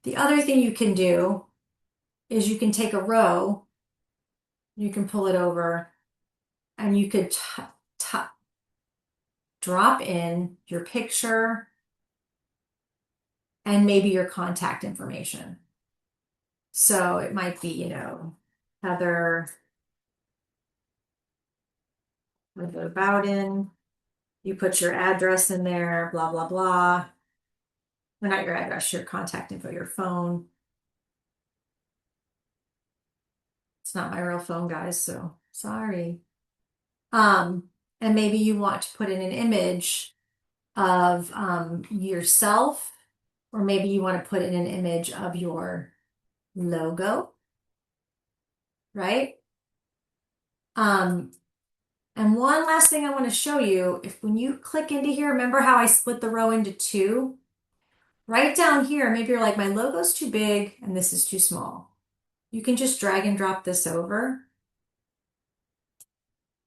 The other thing you can do is you can take a row, you can pull it over, and you could drop in your picture and maybe your contact information. So it might be, Heather with the about in. You put your address in there, blah, blah, blah. Well, not your address, your contact info, your phone. It's not my real phone, guys, so sorry. Um, and maybe you want to put in an image of yourself, or maybe you want to put in an image of your logo, right? Um, and one last thing I want to show you, if when you click into here, remember how I split the row into two? Right down here, maybe you're like, my logo's too big and this is too small. You can just drag and drop this over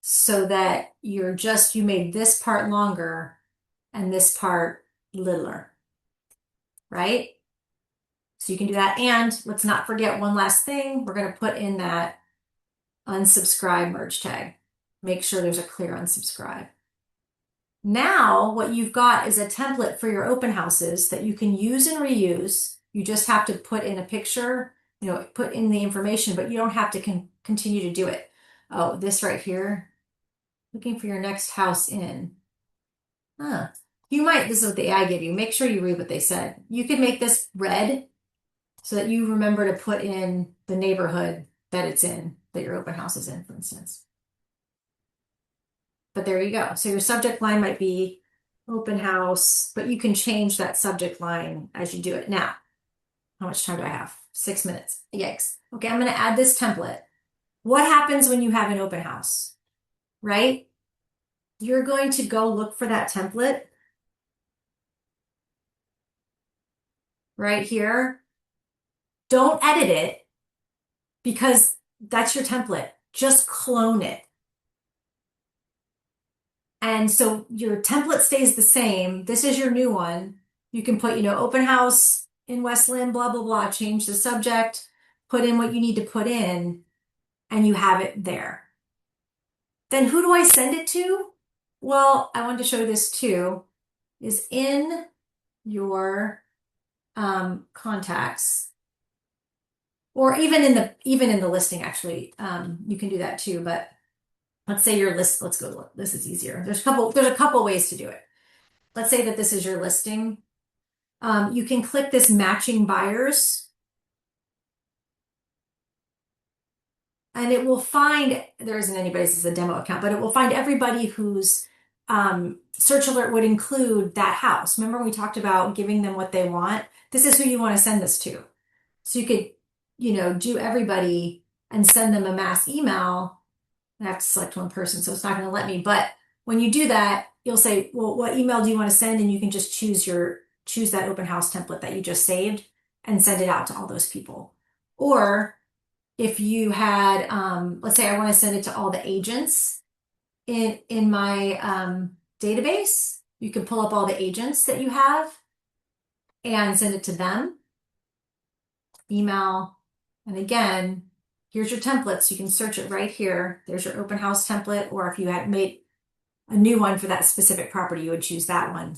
so that you made this part longer and this part littler, right? So you can do that. And let's not forget one last thing. We're going to put in that unsubscribe merge tag. Make sure there's a clear unsubscribe. Now, what you've got is a template for your open houses that you can use and reuse. You just have to put in a picture, put in the information, but you don't have to continue to do it. Oh, this right here, looking for your next house in. Huh. This is what the AI gave you. Make sure you read what they said. You could make this red so that you remember to put in the neighborhood that it's in, that your open house is in, for instance. But there you go. So your subject line might be open house, but you can change that subject line as you do it. Now, how much time do I have? 6 minutes. Yikes. Okay, I'm going to add this template. What happens when you have an open house, right? You're going to go look for that template right here. Don't edit it because that's your template. Just clone it. And so your template stays the same. This is your new one. You can put, open house in Westland, blah, blah, blah, change the subject, put in what you need to put in, and you have it there. Then who do I send it to? Well, I wanted to show this too, is in your contacts, or even in the listing, actually. You can do that too, but let's say your list, let's go look. This is easier. There's a couple ways to do it. Let's say that this is your listing. You can click this matching buyers and it will find, there isn't anybody, this is a demo account, but it will find everybody who's search alert would include that house. Remember we talked about giving them what they want? This is who you want to send this to. So you could, do everybody and send them a mass email. I have to select one person, so it's not going to let me. But when you do that, you'll say, well, what email do you want to send? And you can just choose that open house template that you just saved and send it out to all those people. Or if you had, let's say I want to send it to all the agents in my database, you can pull up all the agents that you have and send it to them, email. And again, here's your template. So you can search it right here. There's your open house template. Or if you had made a new one for that specific property, you would choose that one,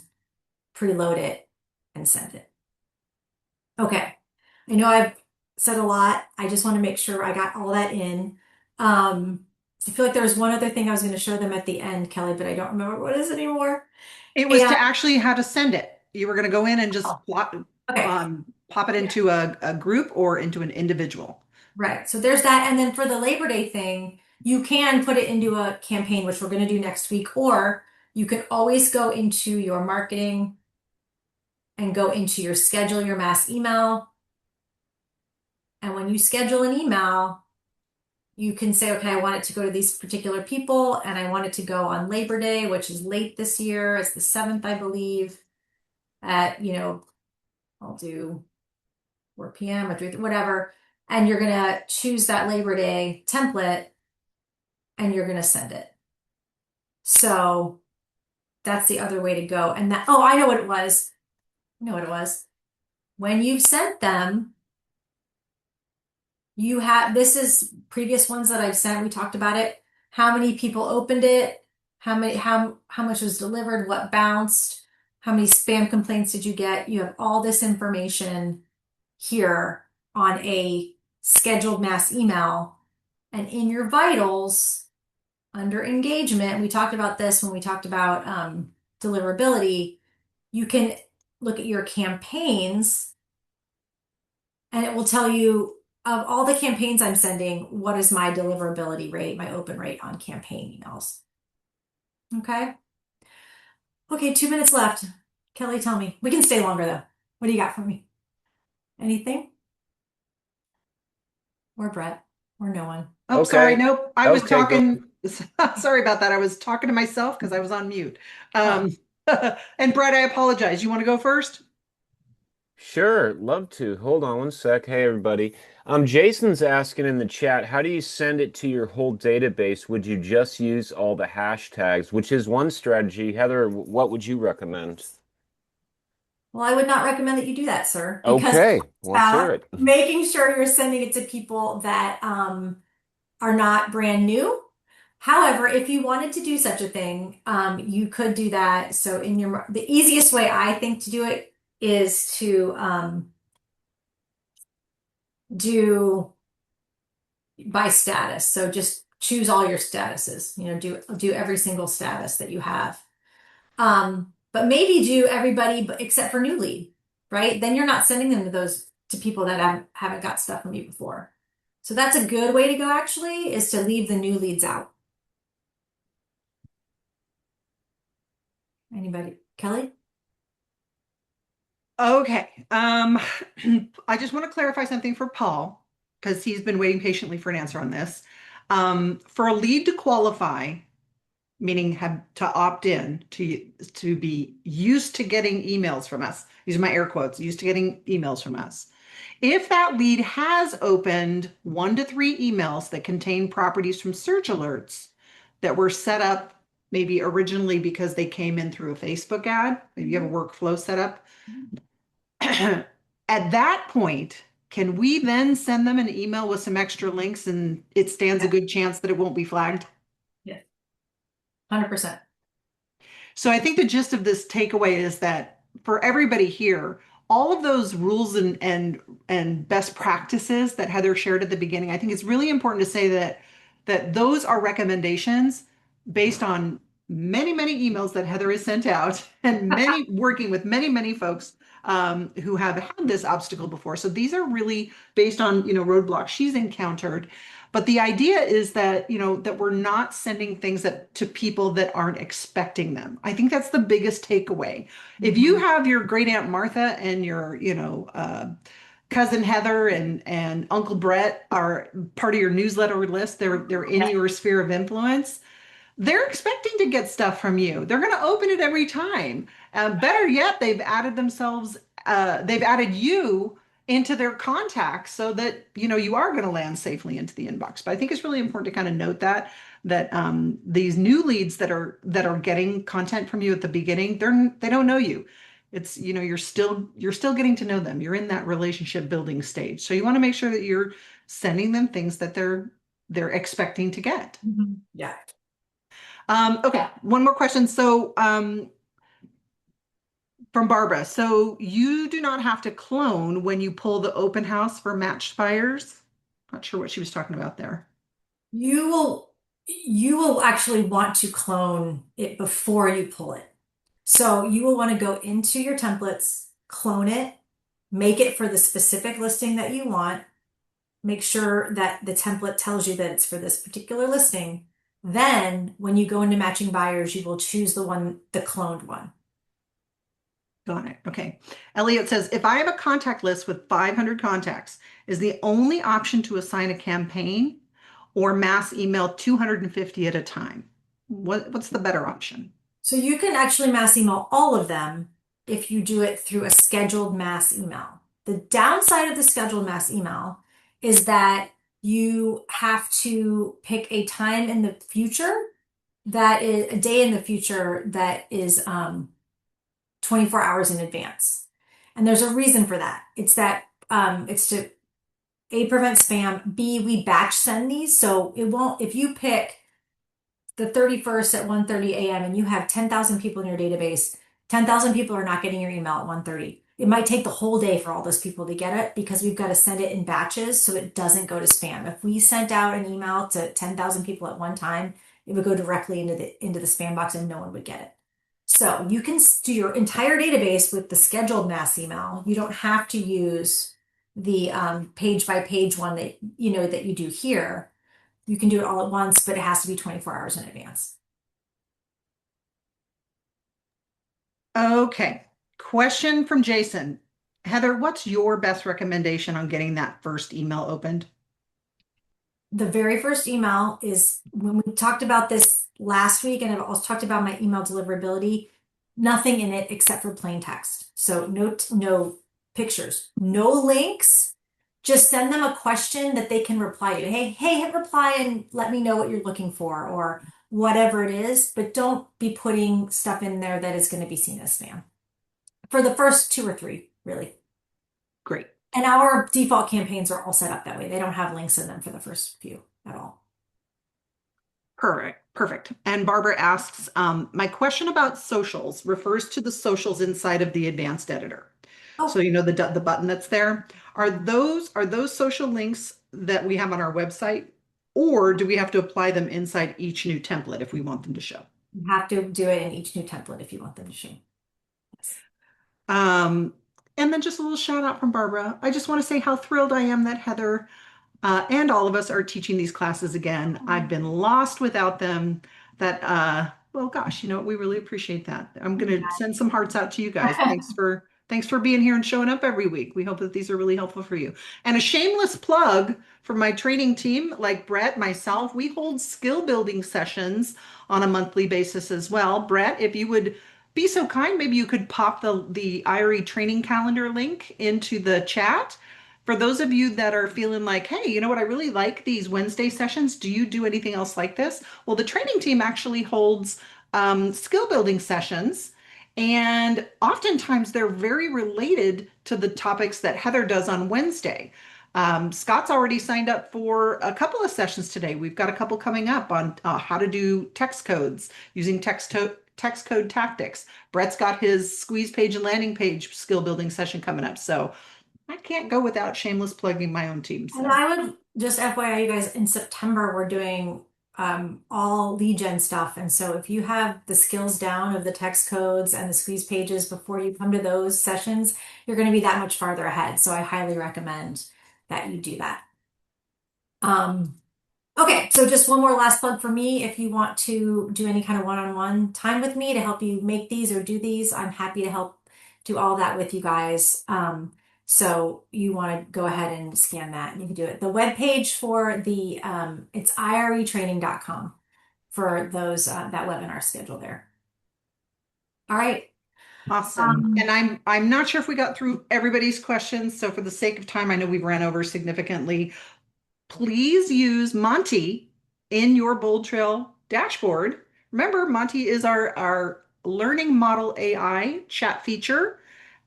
preload it, and send it. Okay. I know I've said a lot. I just want to make sure I got all that in. I feel like there was one other thing I was going to show them at the end, Kelly, but I don't remember what it is anymore. It was And to actually how to send it. You were going to go in and just okay. pop it into a group or into an individual. Right. So there's that. And then for the Labor Day thing, you can put it into a campaign, which we're going to do next week, or you can always go into your marketing and go into your schedule your mass email. And when you schedule an email, you can say, okay, I want it to go to these particular people, and I want it to go on Labor Day, which is late this year. It's the 7th, I believe, at, I'll do 4 p.m. or 3, whatever. And you're going to choose that Labor Day template and you're going to send it. So that's the other way to go. And that, oh, I know what it was. I know what it was. When you've sent them, you have, this is previous ones that I've sent. We talked about it. How many people opened it? How much was delivered? What bounced? How many spam complaints did you get? You have all this information here on a scheduled mass email. And in your vitals, under engagement, we talked about this when we talked about deliverability. You can look at your campaigns and it will tell you of all the campaigns I'm sending, what is my deliverability rate, my open rate on campaign emails. Okay. Okay, 2 minutes left. Kelly, tell me. We can stay longer though. What do you got for me? Anything? Or Brett? Or no one? Oh, sorry. Okay. Nope. I was Okay, go. talking. Sorry about that. I was talking to myself because I was on mute. And Brett, I apologize. You want to go first? Sure, love to. Hold on one sec. Hey, everybody. Jason's asking in the chat, how do you send it to your whole database? Would you just use all the hashtags, which is one strategy. Heather, what would you recommend? Well, I would not recommend that you do that, sir, because it's Okay, let's hear about it. making sure you're sending it to people that are not brand new. However, if you wanted to do such a thing, you could do that. So the easiest way I think to do it is to do by status. So just choose all your statuses, do every single status that you have. But maybe do everybody except for new lead, right? Then you're not sending them to people that haven't got stuff from you before. So that's a good way to go actually, is to leave the new leads out. Anybody? Kelly? Okay. I just want to clarify something for Paul because he's been waiting patiently for an answer on this. For a lead to qualify, meaning have to opt in to be used to getting emails from us. These are my air quotes, used to getting emails from us. If that lead has opened 1 to 3 emails that contain properties from search alerts that were set up maybe originally because they came in through a Facebook ad, maybe you have a workflow set up. At that point, can we then send them an email with some extra links and it stands a good chance that it won't be flagged? Yeah. 100%. So I think the gist of this takeaway is that for everybody here, all of those rules and best practices that Heather shared at the beginning, I think it's really important to say that those are recommendations based on many emails that Heather has sent out and many working with many folks who have had this obstacle before. So these are really based on roadblocks she's encountered. But the idea is that, that we're not sending things to people that aren't expecting them. I think that's the biggest takeaway. If you Mhm. have your great Aunt Martha and your, cousin Heather and Uncle Brett are part of your newsletter list, they're in Yeah. your sphere of influence, they're expecting to get stuff from you. They're going to open it every time. Better yet, they've added you into their contacts so that you are going to land safely into the inbox. But I think it's really important to kind of note that these new leads that are getting content from you at the beginning, they don't know you. It's you're still getting to know them. You're in that relationship building stage, so you want to make sure that you're sending them things that they're expecting to get. Mhm. Yeah. Okay, one more question. So, from Barbara, so you do not have to clone when you pull the open house for matched buyers? Not sure what she was talking about there. You will you will actually want to clone it before you pull it. So you will want to go into your templates, clone it, make it for the specific listing that you want, make sure that the template tells you that it's for this particular listing. Then when you go into matching buyers, you will choose the cloned one. Got it. Okay. Elliot says, if I have a contact list with 500 contacts, is the only option to assign a campaign or mass email 250 at a time? What's the better option? So you can actually mass email all of them if you do it through a scheduled mass email. The downside of the scheduled mass email is that you have to pick a time in the future that is a day in the future that is 24 hours in advance. And there's a reason for that. It's to A, prevent spam, B, we batch send these. So it won't, if you pick the 31st at 1:30 a.m. and you have 10,000 people in your database, 10,000 people are not getting your email at 1:30. It might take the whole day for all those people to get it because we've got to send it in batches so it doesn't go to spam. If we sent out an email to 10,000 people at one time, it would go directly into the spam box and no one would get it. So you can do your entire database with the scheduled mass email. You don't have to use the page by page one that you do here. You can do it all at once, but it has to be 24 hours in advance. Okay. Question from Jason. Heather, what's your best recommendation on getting that first email opened? The very first email is when we talked about this last week, and I've also talked about my email deliverability, nothing in it except for plain text. So no pictures, no links. Just send them a question that they can reply to. Hey, hit reply and let me know what you're looking for, or whatever it is, but don't be putting stuff in there that is going to be seen as spam for the first two or three, really. Great. And our default campaigns are all set up that way. They don't have links in them for the first few at all. Perfect. Perfect. And Barbara asks, my question about socials refers to the socials inside of the advanced editor. So Oh, the button that's there. Are those social links that we have on our website, or do we have to apply them inside each new template if we want them to show? you have to do it in each new template if you want them to show. Yes. Um, and then just a little shout out from Barbara. I just want to say how thrilled I am that Heather and all of us are teaching these classes again. I've been lost without them. Well, gosh, we really appreciate that. I'm going to send some hearts out to you guys. Thanks for being here and showing up every week. We hope that these are really helpful for you. And a shameless plug for my training team, like Brett, myself, we hold skill building sessions on a monthly basis as well. Brett, if you would be so kind, maybe you could pop the IRE training calendar link into the chat. For those of you that are feeling like, hey, you know what, I really like these Wednesday sessions. Do you do anything else like this? Well, the training team actually holds skill building sessions. And oftentimes they're very related to the topics that Heather does on Wednesday. Scott's already signed up for a couple of sessions today. We've got a couple coming up on how to do text codes using text code tactics. Brett's got his squeeze page and landing page skill building session coming up. So I can't go without shameless plugging my own team. And So I would just FYI, you guys, in September, we're doing all lead gen stuff. And so if you have the skills down of the text codes and the squeeze pages before you come to those sessions, you're going to be that much farther ahead. So I highly recommend that you do that. Um, Okay, so just one more last plug for me. If you want to do any kind of one-on-one time with me to help you make these or do these, I'm happy to help do all that with you guys. So you want to go ahead and scan that and you can do it. The web page for the it's iretraining.com for those that webinar schedule there. All right. Awesome. Um, And I'm not sure if we got through everybody's questions. So for the sake of time, I know we've ran over significantly. Please use Monty in your Bold Trail dashboard. Remember, Monty is our learning model AI chat feature.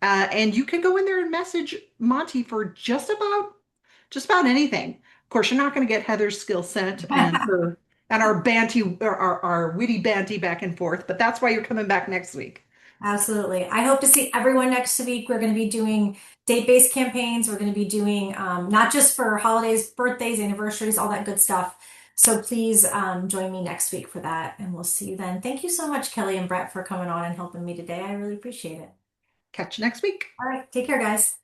And you can go in there and message Monty for just about anything. Of course, you're not going to get Heather's skill set and her and our banty our witty banty back and forth, but that's why you're coming back next week. Absolutely. I hope to see everyone next week. We're going to be doing date-based campaigns. We're going to be doing not just for holidays, birthdays, anniversaries, all that good stuff. So please join me next week for that, and we'll see you then. Thank you so much, Kelly and Brett, for coming on and helping me today. I really appreciate it. Catch you next week. All right, take care, guys.